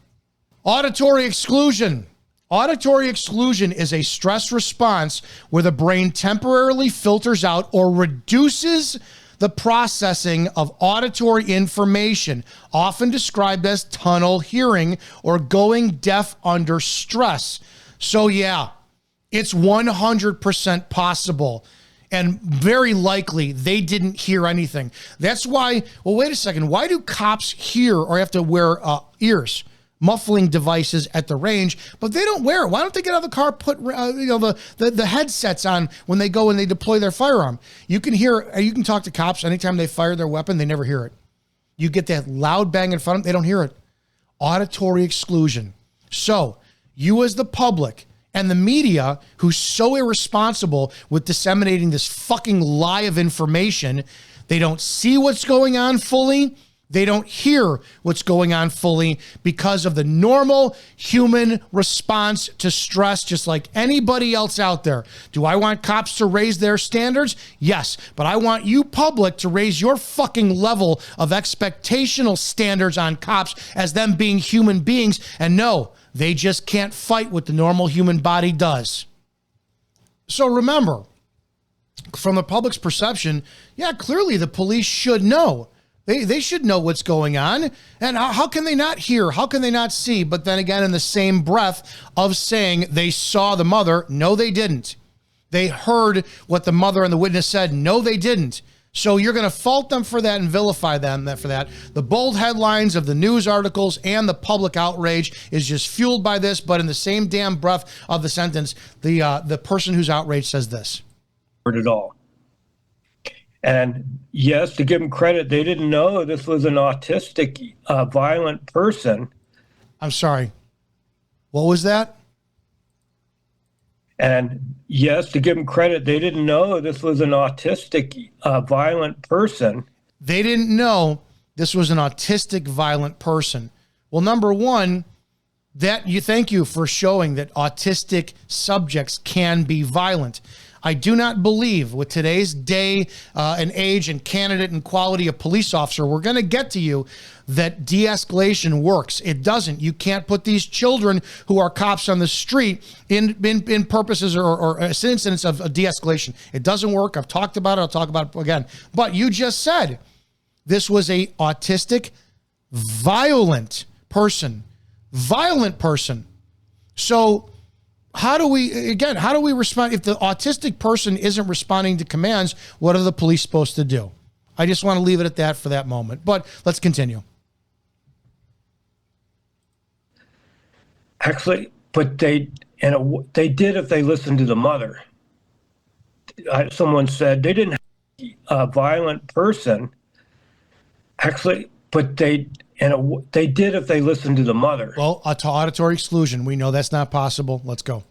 Auditory exclusion. Auditory exclusion is a stress response where the brain temporarily filters out or reduces the processing of auditory information, often described as tunnel hearing or going deaf under stress. So yeah, it's 100% possible and very likely they didn't hear anything. That's why, well, wait a second. Why do cops hear or have to wear ears? Muffling devices at the range, but they don't wear it. Why don't they get out of the car, put the headsets on when they go and they deploy their firearm? You can talk to cops anytime they fire their weapon, they never hear it. You get that loud bang in front of them, they don't hear it. Auditory exclusion. So you as the public and the media, who's so irresponsible with disseminating this fucking lie of information, they don't see what's going on fully. They don't hear what's going on fully because of the normal human response to stress, just like anybody else out there. Do I want cops to raise their standards? Yes, but I want you public to raise your fucking level of expectational standards on cops as them being human beings. And no, they just can't fight what the normal human body does. So remember, from the public's perception, yeah, clearly the police should know. They should know what's going on. And how can they not hear? How can they not see? But then again, in the same breath of saying they saw the mother, no, they didn't. They heard what the mother and the witness said. No, they didn't. So you're going to fault them for that and vilify them for that. The bold headlines of the news articles and the public outrage is just fueled by this. But in the same damn breath of the sentence, the person who's outraged says this. Heard it all. And yes, to give them credit, they didn't know this was an autistic, violent person. I'm sorry. What was that? And yes, to give them credit, they didn't know this was an autistic, violent person. They didn't know this was an autistic, violent person. Well, number one, thank you for showing that autistic subjects can be violent. I do not believe with today's day and age and candidate and quality of police officer, we're going to get to you, that de-escalation works. It doesn't. You can't put these children who are cops on the street in purposes or incidents of de-escalation. It doesn't work. I've talked about it. I'll talk about it again. But you just said this was a autistic, violent person. So how do we respond if the autistic person isn't responding to commands? What are the police supposed to do? I just want to leave it at that for that moment, but let's continue. Actually, but they did if they listened to the mother. Someone said they didn't have a violent person. Actually, but they did if they listened to the mother. Well, to auditory exclusion, we know that's not possible. Let's go.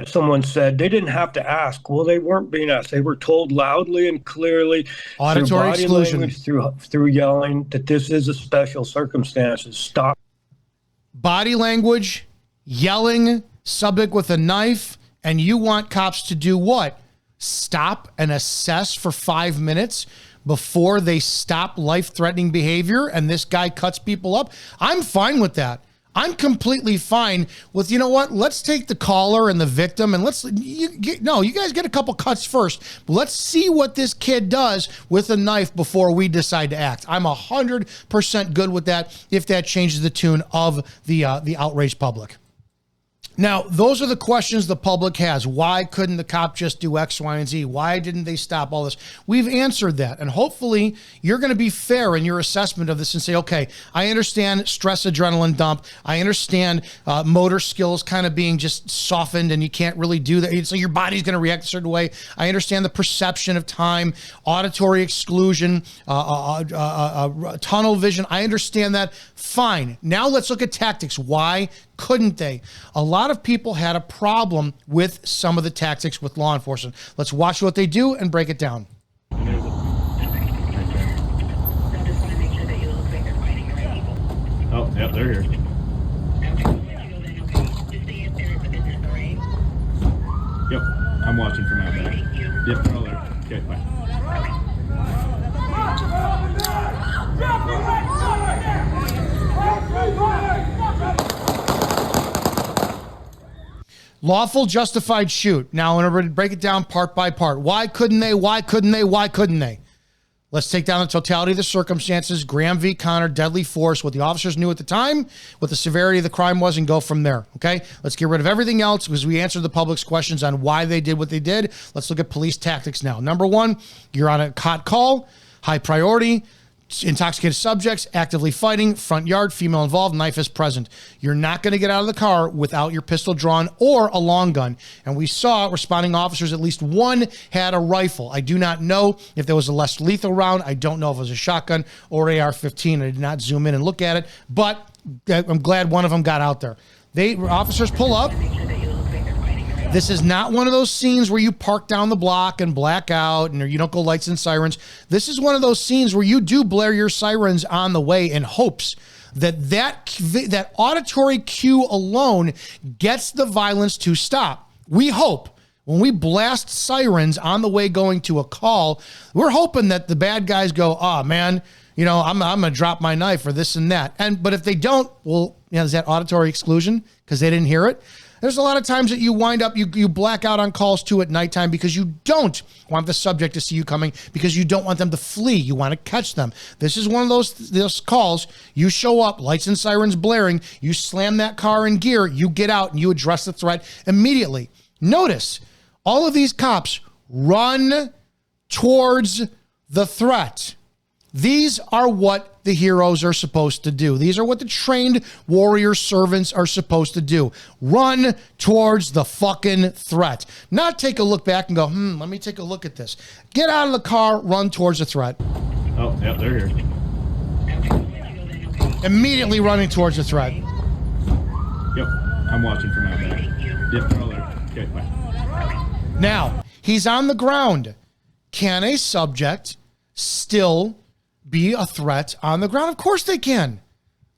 Someone said they didn't have to ask. Well, they weren't being asked. They were told loudly and clearly, auditory through body exclusion, language, through yelling, that this is a special circumstances. Stop. Body language, yelling, subject with a knife, and you want cops to do what? Stop and assess for 5 minutes before they stop life-threatening behavior, and this guy cuts people up? I'm fine with that. I'm completely fine with, you know what? Let's take the caller and the victim and you guys get a couple cuts first. Let's see what this kid does with a knife before we decide to act. I'm 100% good with that if that changes the tune of the outraged public. Now, those are the questions the public has. Why couldn't the cop just do X, Y, and Z? Why didn't they stop all this? We've answered that. And hopefully you're going to be fair in your assessment of this and say, okay, I understand stress adrenaline dump. I understand motor skills kind of being just softened and you can't really do that. So your body's going to react a certain way. I understand the perception of time, auditory exclusion, tunnel vision. I understand that. Fine. Now let's look at tactics. Why couldn't they? A lot of people had a problem with some of the tactics with law enforcement. Let's watch what they do and break it down. I just want to make sure that you look like they're fighting the right people. Oh, yep, they're here. Okay, we'll let you go then, okay? Just stay in there for business, all right? Yep, I'm watching from out there. Thank you. Yep, they're all there. Okay, bye. Lawful, justified shoot. Now, I'm going to break it down part by part. Why couldn't they? Why couldn't they? Why couldn't they? Let's take down the totality of the circumstances, Graham v. Connor, deadly force, what the officers knew at the time, what the severity of the crime was, and go from there, okay? Let's get rid of everything else because we answered the public's questions on why they did what they did. Let's look at police tactics now. Number one, you're on a hot call, high priority, intoxicated subjects, actively fighting, front yard, female involved, knife is present. You're not going to get out of the car without your pistol drawn or a long gun. And we saw responding officers, at least one had a rifle. I do not know if there was a less lethal round. I don't know if it was a shotgun or AR-15. I did not zoom in and look at it, but I'm glad one of them got out there. Officers pull up. This is not one of those scenes where you park down the block and black out and you don't go lights and sirens. This is one of those scenes where you do blare your sirens on the way in hopes that auditory cue alone gets the violence to stop. We hope when we blast sirens on the way going to a call, we're hoping that the bad guys go, oh man, you know, I'm going to drop my knife or this and that. But if they don't, well, you know, is that auditory exclusion because they didn't hear it? There's a lot of times that you wind up, you black out on calls too at nighttime because you don't want the subject to see you coming because you don't want them to flee. You want to catch them. This is one of those calls. You show up, lights and sirens blaring, you slam that car in gear, you get out and you address the threat immediately. Notice all of these cops run towards the threat. These are what the heroes are supposed to do. These are what the trained warrior servants are supposed to do. Run towards the fucking threat. Not take a look back and go, let me take a look at this. Get out of the car, run towards the threat. Oh, yep, they're here. Immediately running towards the threat. Yep, I'm watching from out there. Yep, they're all there. Okay, bye. Now, he's on the ground. Can a subject still be a threat on the ground? Of course they can.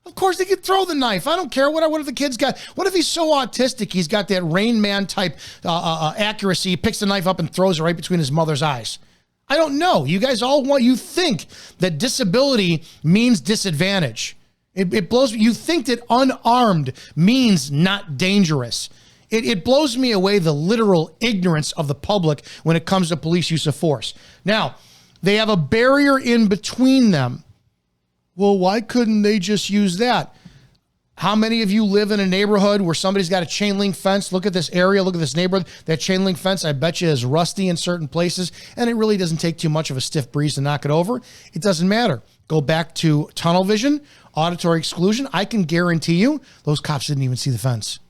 Of course, they could throw the knife. I don't care. What if the kid's got, what if he's so autistic, he's got that Rain Man type accuracy, he picks the knife up and throws it right between his mother's eyes? I don't know. You guys you think that disability means disadvantage. It blows me. You think that unarmed means not dangerous. It blows me away, the literal ignorance of the public when it comes to police use of force. Now, they have a barrier in between them. Well, why couldn't they just use that? How many of you live in a neighborhood where somebody's got a chain link fence? Look at this area, look at this neighborhood. That chain link fence, I bet you, is rusty in certain places, and it really doesn't take too much of a stiff breeze to knock it over. It doesn't matter. Go back to tunnel vision, auditory exclusion. I can guarantee you those cops didn't even see the fence.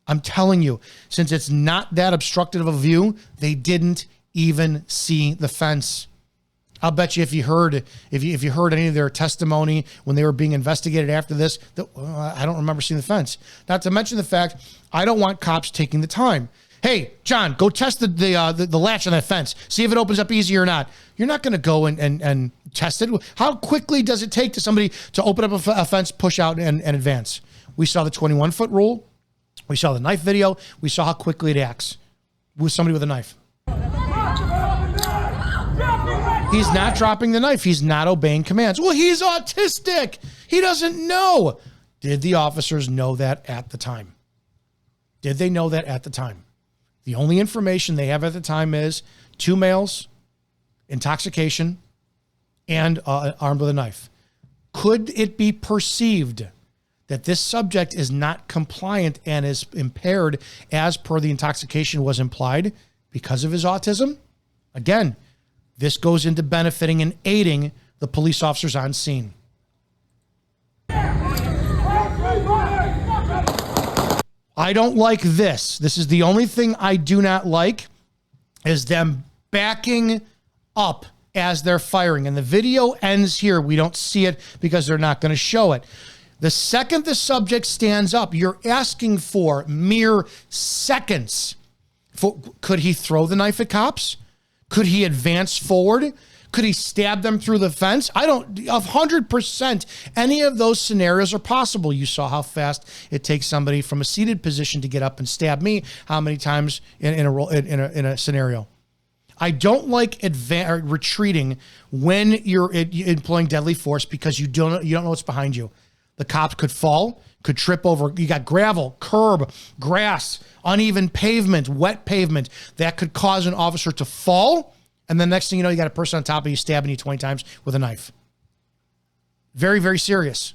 I'm telling you, since it's not that obstructive of a view, they didn't even see the fence. I'll bet you if you heard any of their testimony when they were being investigated after this, I don't remember seeing the fence. Not to mention the fact, I don't want cops taking the time. Hey, John, go test the latch on that fence. See if it opens up easy or not. You're not going to go and test it. How quickly does it take to somebody to open up a fence, push out, and advance? We saw the 21-foot rule. We saw the knife video. We saw how quickly it acts with somebody with a knife. He's not dropping the knife. He's not obeying commands. Well, he's autistic. He doesn't know. Did the officers know that at the time? Did they know that at the time? The only information they have at the time is 2 males, intoxication, and armed with a knife. Could it be perceived that this subject is not compliant and is impaired as per the intoxication was implied because of his autism? Again, this goes into benefiting and aiding the police officers on scene. I don't like this. This is the only thing I do not like, is them backing up as they're firing. And the video ends here. We don't see it because they're not going to show it. The second the subject stands up, you're asking for mere seconds. Could he throw the knife at cops? Could he advance forward? Could he stab them through the fence? 100% any of those scenarios are possible. You saw how fast it takes somebody from a seated position to get up and stab me. How many times in a scenario? I don't like retreating when you're employing deadly force because you don't know what's behind you. The cops could fall, could trip over. You got gravel, curb, grass, uneven pavement, wet pavement. That could cause an officer to fall. And the next thing you know, you got a person on top of you stabbing you 20 times with a knife. Very, very serious.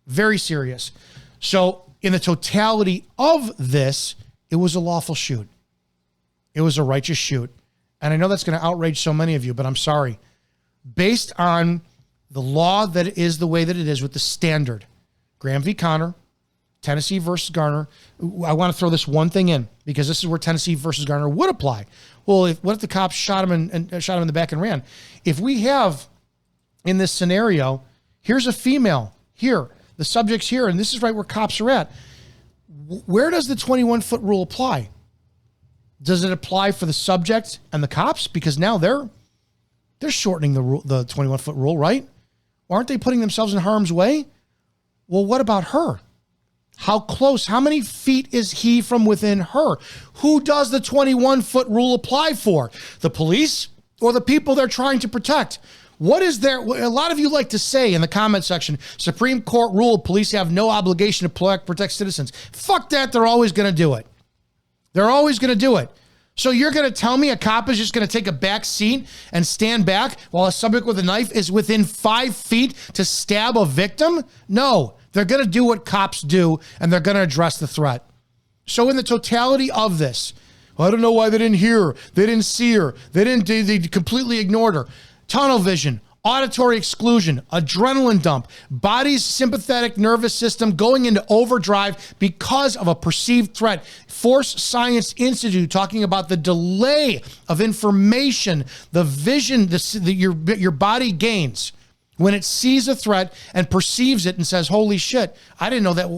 Very serious. So in the totality of this, it was a lawful shoot. It was a righteous shoot. And I know that's going to outrage so many of you, but I'm sorry. Based on the law that is the way that it is with the standard, Graham v. Connor, Tennessee versus Garner. I want to throw this one thing in because this is where Tennessee versus Garner would apply. Well, what if the cops shot him and shot him in the back and ran? If we have in this scenario, here's a female here, the subject's here, and this is right where cops are at. Where does the 21-foot rule apply? Does it apply for the subject and the cops? Because now they're shortening the 21-foot rule, right? Aren't they putting themselves in harm's way? Well, what about her? How close? How many feet is he from within her? Who does the 21-foot rule apply for? The police or the people they're trying to protect? What is there? A lot of you like to say in the comment section, Supreme Court ruled police have no obligation to protect citizens. Fuck that. They're always going to do it. They're always going to do it. So you're going to tell me a cop is just going to take a back seat and stand back while a subject with a knife is within 5 feet to stab a victim? No, they're going to do what cops do, and they're going to address the threat. So in the totality of this, I don't know why they didn't hear her. They didn't see her. They completely ignored her. Tunnel vision, auditory exclusion, adrenaline dump, body's sympathetic nervous system going into overdrive because of a perceived threat. Force Science Institute talking about the delay of information, the vision your body gains when it sees a threat and perceives it and says, holy shit, I didn't know that.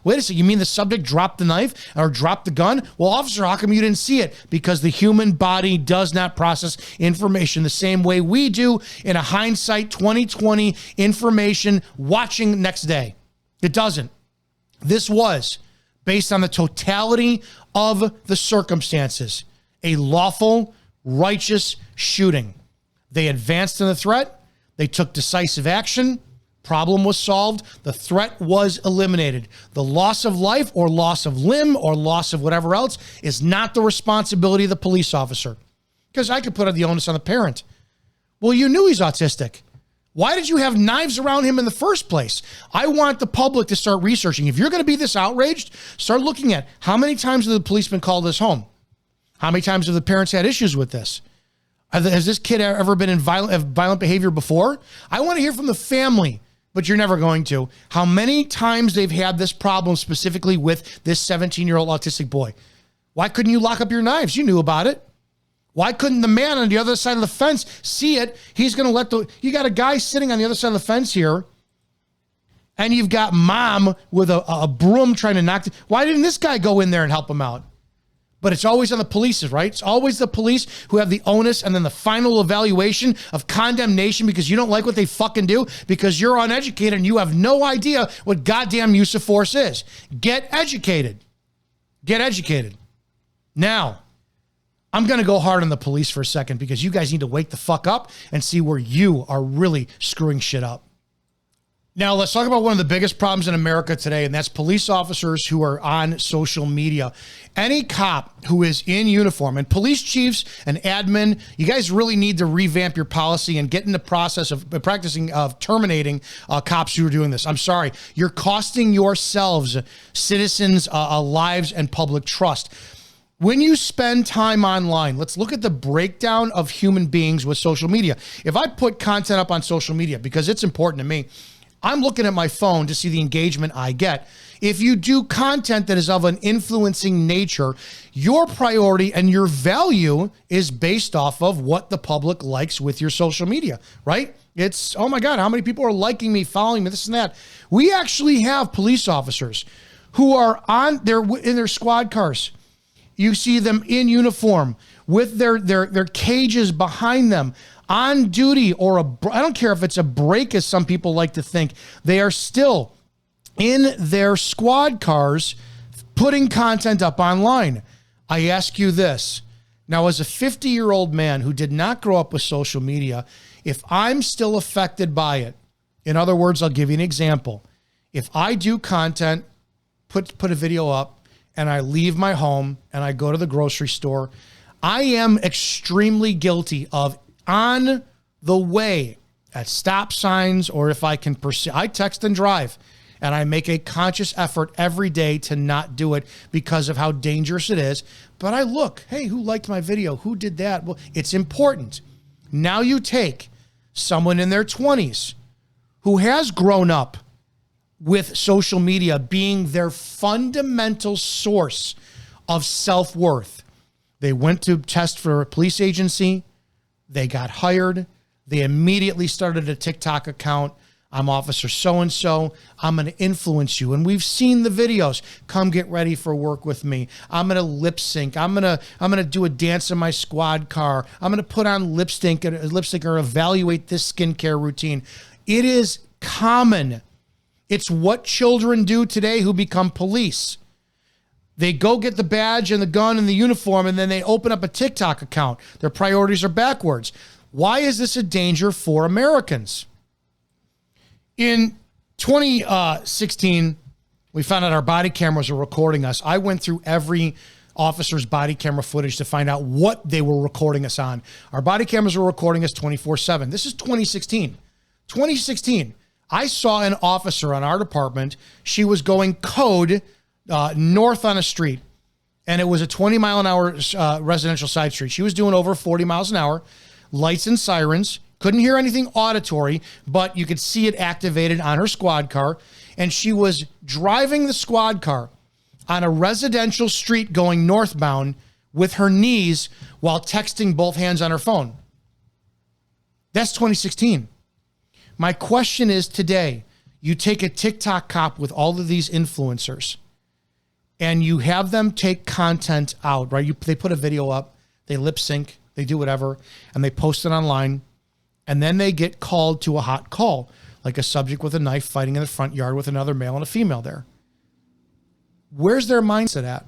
Wait a second, you mean the subject dropped the knife or dropped the gun? Well, officer, how come you didn't see it? Because the human body does not process information the same way we do in a hindsight 2020 information watching next day. It doesn't. This was, based on the totality of the circumstances, a lawful, righteous shooting. They advanced in the threat. They took decisive action. Problem was solved. The threat was eliminated. The loss of life or loss of limb or loss of whatever else is not the responsibility of the police officer. Because I could put the onus on the parent. Well, you knew he's autistic. Why did you have knives around him in the first place? I want the public to start researching. If you're going to be this outraged, start looking at how many times have the policeman called us home? How many times have the parents had issues with this? Has this kid ever been in violent behavior before? I want to hear from the family, but you're never going to. How many times they've had this problem specifically with this 17-year-old autistic boy? Why couldn't you lock up your knives? You knew about it. Why couldn't the man on the other side of the fence see it? He's going to you got a guy sitting on the other side of the fence here, and you've got mom with a broom trying to knock. Why didn't this guy go in there and help him out? But it's always on the police, right? It's always the police who have the onus and then the final evaluation of condemnation because you don't like what they fucking do because you're uneducated and you have no idea what goddamn use of force is. Get educated. Get educated. Now, I'm going to go hard on the police for a second because you guys need to wake the fuck up and see where you are really screwing shit up. Now, let's talk about one of the biggest problems in America today, and that's police officers who are on social media. Any cop who is in uniform, and police chiefs and admin, you guys really need to revamp your policy and get in the process of practicing of terminating cops who are doing this. I'm sorry. You're costing yourselves, citizens, lives and public trust. When you spend time online, let's look at the breakdown of human beings with social media. If I put content up on social media, because it's important to me, I'm looking at my phone to see the engagement I get. If you do content that is of an influencing nature, your priority and your value is based off of what the public likes with your social media, right? It's, oh my God, how many people are liking me, following me, this and that. We actually have police officers who are in their squad cars. You see them in uniform with their cages behind them, on duty, or I don't care if it's a break, as some people like to think. They are still in their squad cars putting content up online. I ask you this. Now, as a 50-year-old man who did not grow up with social media, if I'm still affected by it, in other words, I'll give you an example. If I do content, put a video up, and I leave my home and I go to the grocery store, I am extremely guilty of, on the way at stop signs, or if I can pursue, I text and drive, and I make a conscious effort every day to not do it because of how dangerous it is. But I look, hey, who liked my video? Who did that? Well, it's important. Now you take someone in their 20s who has grown up with social media being their fundamental source of self-worth. They went to test for a police agency. They got hired. They immediately started a TikTok account. I'm Officer so-and-so. I'm going to influence you. And we've seen the videos. Come get ready for work with me. I'm going to lip sync. I'm going to do a dance in my squad car. I'm going to put on lipstick or evaluate this skincare routine. It is common. It's what children do today who become police. They go get the badge and the gun and the uniform, and then they open up a TikTok account. Their priorities are backwards. Why is this a danger for Americans? In 2016, we found out our body cameras were recording us. I went through every officer's body camera footage to find out what they were recording us on. Our body cameras were recording us 24/7. This is 2016. 2016. I saw an officer on our department. She was going code north on a street, and it was a 20-mile-an-hour residential side street. She was doing over 40 miles an hour, lights and sirens. Couldn't hear anything auditory, but you could see it activated on her squad car, and she was driving the squad car on a residential street going northbound with her knees while texting both hands on her phone. That's 2016. My question is today, you take a TikTok cop with all of these influencers, and you have them take content out, right? They put a video up, they lip sync, they do whatever, and they post it online, and then they get called to a hot call. like a subject with a knife fighting in the front yard with another male and a female there. Where's their mindset at?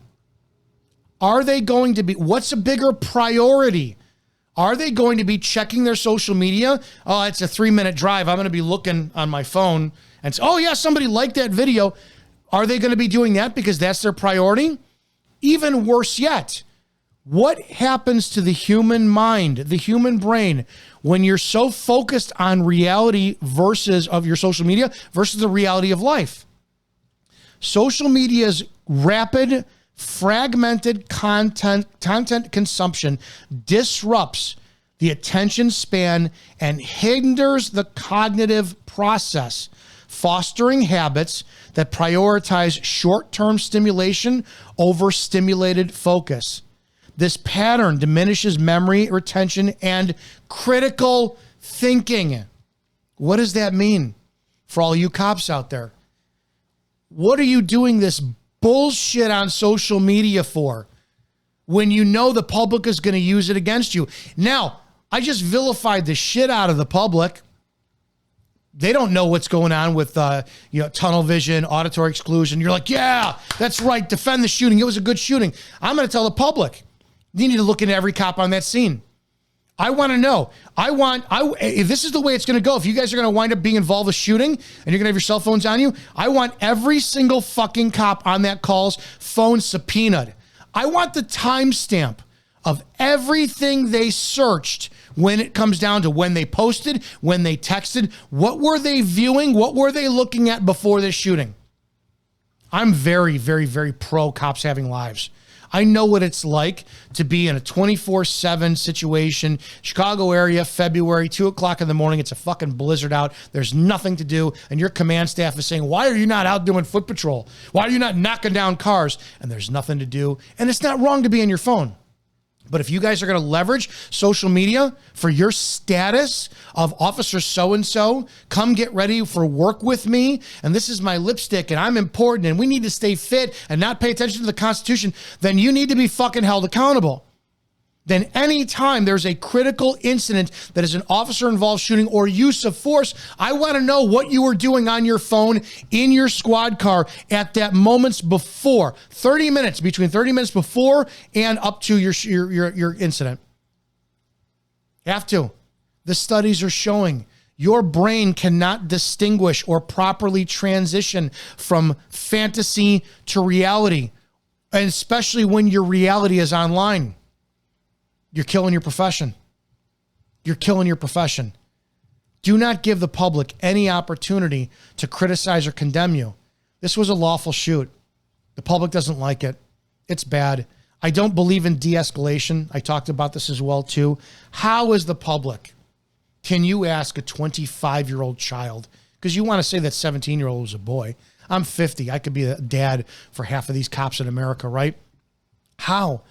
Are they going to be, what's a bigger priority? Are they going to be checking their social media? Oh, it's a 3-minute drive. I'm going to be looking on my phone and say, oh yeah, somebody liked that video. Are they going to be doing that because that's their priority? Even worse yet, what happens to the human mind, the human brain, when you're so focused on reality versus of your social media versus the reality of life? Social media's rapid, fragmented content consumption disrupts the attention span and hinders the cognitive process, fostering habits that prioritize short-term stimulation over stimulated focus. This pattern diminishes memory, retention, and critical thinking. What does that mean for all you cops out there? What are you doing this bullshit on social media for when you know the public is going to use it against you? Now, I just vilified the shit out of the public. They don't know what's going on with tunnel vision, auditory exclusion. You're like, yeah, that's right. Defend the shooting. It was a good shooting. I'm going to tell the public, you need to look into every cop on that scene. I want to know. If this is the way it's going to go, if you guys are going to wind up being involved with shooting and you're going to have your cell phones on you, I want every single fucking cop on that call's phone subpoenaed. I want the timestamp of everything they searched when it comes down to when they posted, when they texted, what were they viewing, what were they looking at before this shooting. I'm very, very, very pro cops having lives. I know what it's like to be in a 24/7 situation. Chicago area, February, 2 o'clock in the morning. It's a fucking blizzard out. There's nothing to do. And your command staff is saying, why are you not out doing foot patrol? Why are you not knocking down cars? And there's nothing to do. And it's not wrong to be on your phone. But if you guys are going to leverage social media for your status of officer so-and-so, come get ready for work with me, and this is my lipstick, and I'm important, and we need to stay fit and not pay attention to the Constitution, then you need to be fucking held accountable. Then anytime there's a critical incident that is an officer-involved shooting or use of force, I want to know what you were doing on your phone in your squad car at that moments before. 30 minutes, between 30 minutes before and up to your incident. Have to. The studies are showing your brain cannot distinguish or properly transition from fantasy to reality, and especially when your reality is online. You're killing your profession. You're killing your profession. Do not give the public any opportunity to criticize or condemn you. This was a lawful shoot. The public doesn't like it. It's bad. I don't believe in de-escalation. I talked about this as well too. How is the public? Can you ask a 25-year-old child? Because you want to say that 17-year-old was a boy. I'm 50. I could be a dad for half of these cops in America, right? How?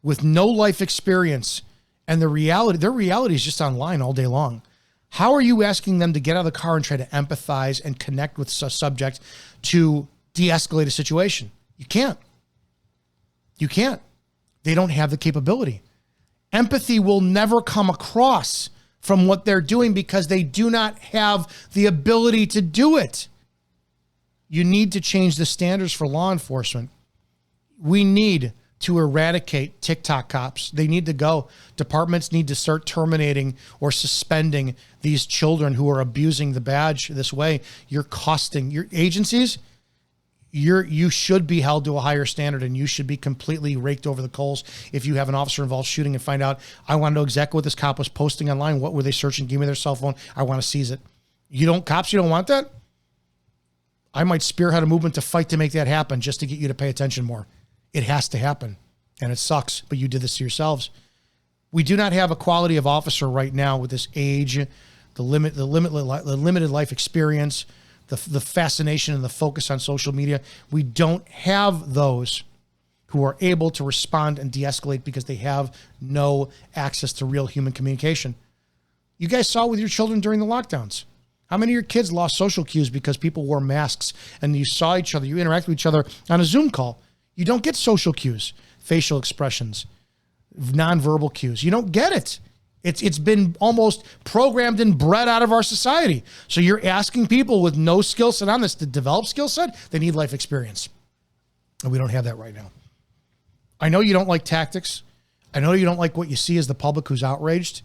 With no life experience and their reality is just online all day long. How are you asking them to get out of the car and try to empathize and connect with a subject to de-escalate a situation? You can't. You can't. They don't have the capability. Empathy will never come across from what they're doing because they do not have the ability to do it. You need to change the standards for law enforcement. We need to eradicate TikTok cops. They need to go. Departments need to start terminating or suspending these children who are abusing the badge this way. You're costing your agencies. You should be held to a higher standard, and you should be completely raked over the coals if you have an officer involved shooting and find out, I want to know exactly what this cop was posting online. What were they searching? Give me their cell phone. I want to seize it. Cops, you don't want that? I might spearhead a movement to fight to make that happen just to get you to pay attention more. It has to happen, and it sucks, but you did this to yourselves. We do not have a quality of officer right now with this age, the limited life experience, the fascination and the focus on social media. We don't have those who are able to respond and de-escalate because they have no access to real human communication. You guys saw with your children during the lockdowns. How many of your kids lost social cues because people wore masks and you saw each other, you interacted with each other on a Zoom call? You don't get social cues, facial expressions, nonverbal cues. You don't get it. It's been almost programmed and bred out of our society. So you're asking people with no skill set on this to develop skill set. They need life experience. And we don't have that right now. I know you don't like tactics. I know you don't like what you see as the public who's outraged,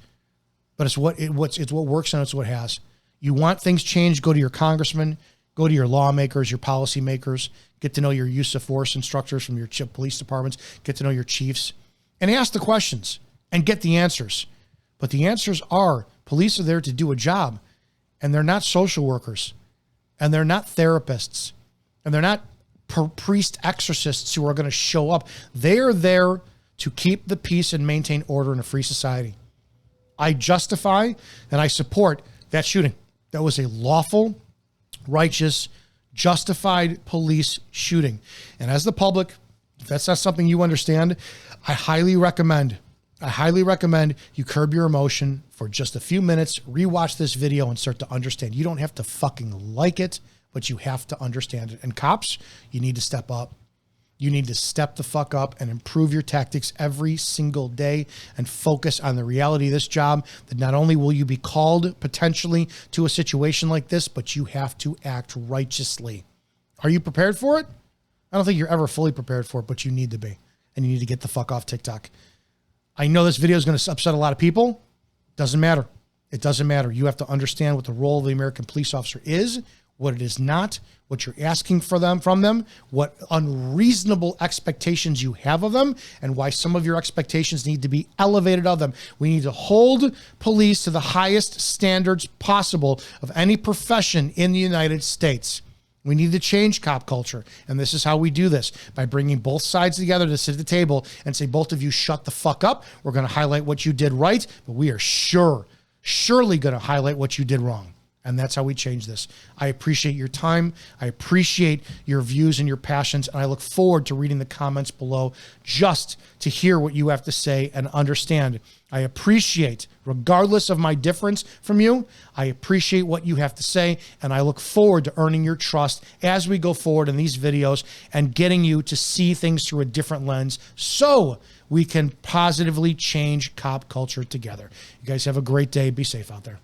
but it's what works and it's what has. You want things changed, go to your congressman, go to your lawmakers, your policymakers, get to know your use of force instructors from your police departments, get to know your chiefs, and ask the questions and get the answers. But the answers are police are there to do a job, and they're not social workers, and they're not therapists, and they're not priest exorcists who are going to show up. They are there to keep the peace and maintain order in a free society. I justify and I support that shooting. That was a lawful, righteous, justified police shooting. And as the public, if that's not something you understand, I highly recommend you curb your emotion for just a few minutes, rewatch this video and start to understand. You don't have to fucking like it, but you have to understand it. And cops, you need to step up. You need to step the fuck up and improve your tactics every single day and focus on the reality of this job, that not only will you be called potentially to a situation like this, but you have to act righteously. Are you prepared for it? I don't think you're ever fully prepared for it, but you need to be. And you need to get the fuck off TikTok. I know this video is going to upset a lot of people. Doesn't matter. It doesn't matter. You have to understand what the role of the American police officer is, what it is not, what you're asking from them, what unreasonable expectations you have of them, and why some of your expectations need to be elevated of them. We need to hold police to the highest standards possible of any profession in the United States. We need to change cop culture. And this is how we do this, by bringing both sides together to sit at the table and say, both of you shut the fuck up. We're going to highlight what you did right, but we are surely going to highlight what you did wrong. And that's how we change this. I appreciate your time. I appreciate your views and your passions. And I look forward to reading the comments below just to hear what you have to say and understand. I appreciate, regardless of my difference from you, I appreciate what you have to say. And I look forward to earning your trust as we go forward in these videos and getting you to see things through a different lens so we can positively change cop culture together. You guys have a great day. Be safe out there.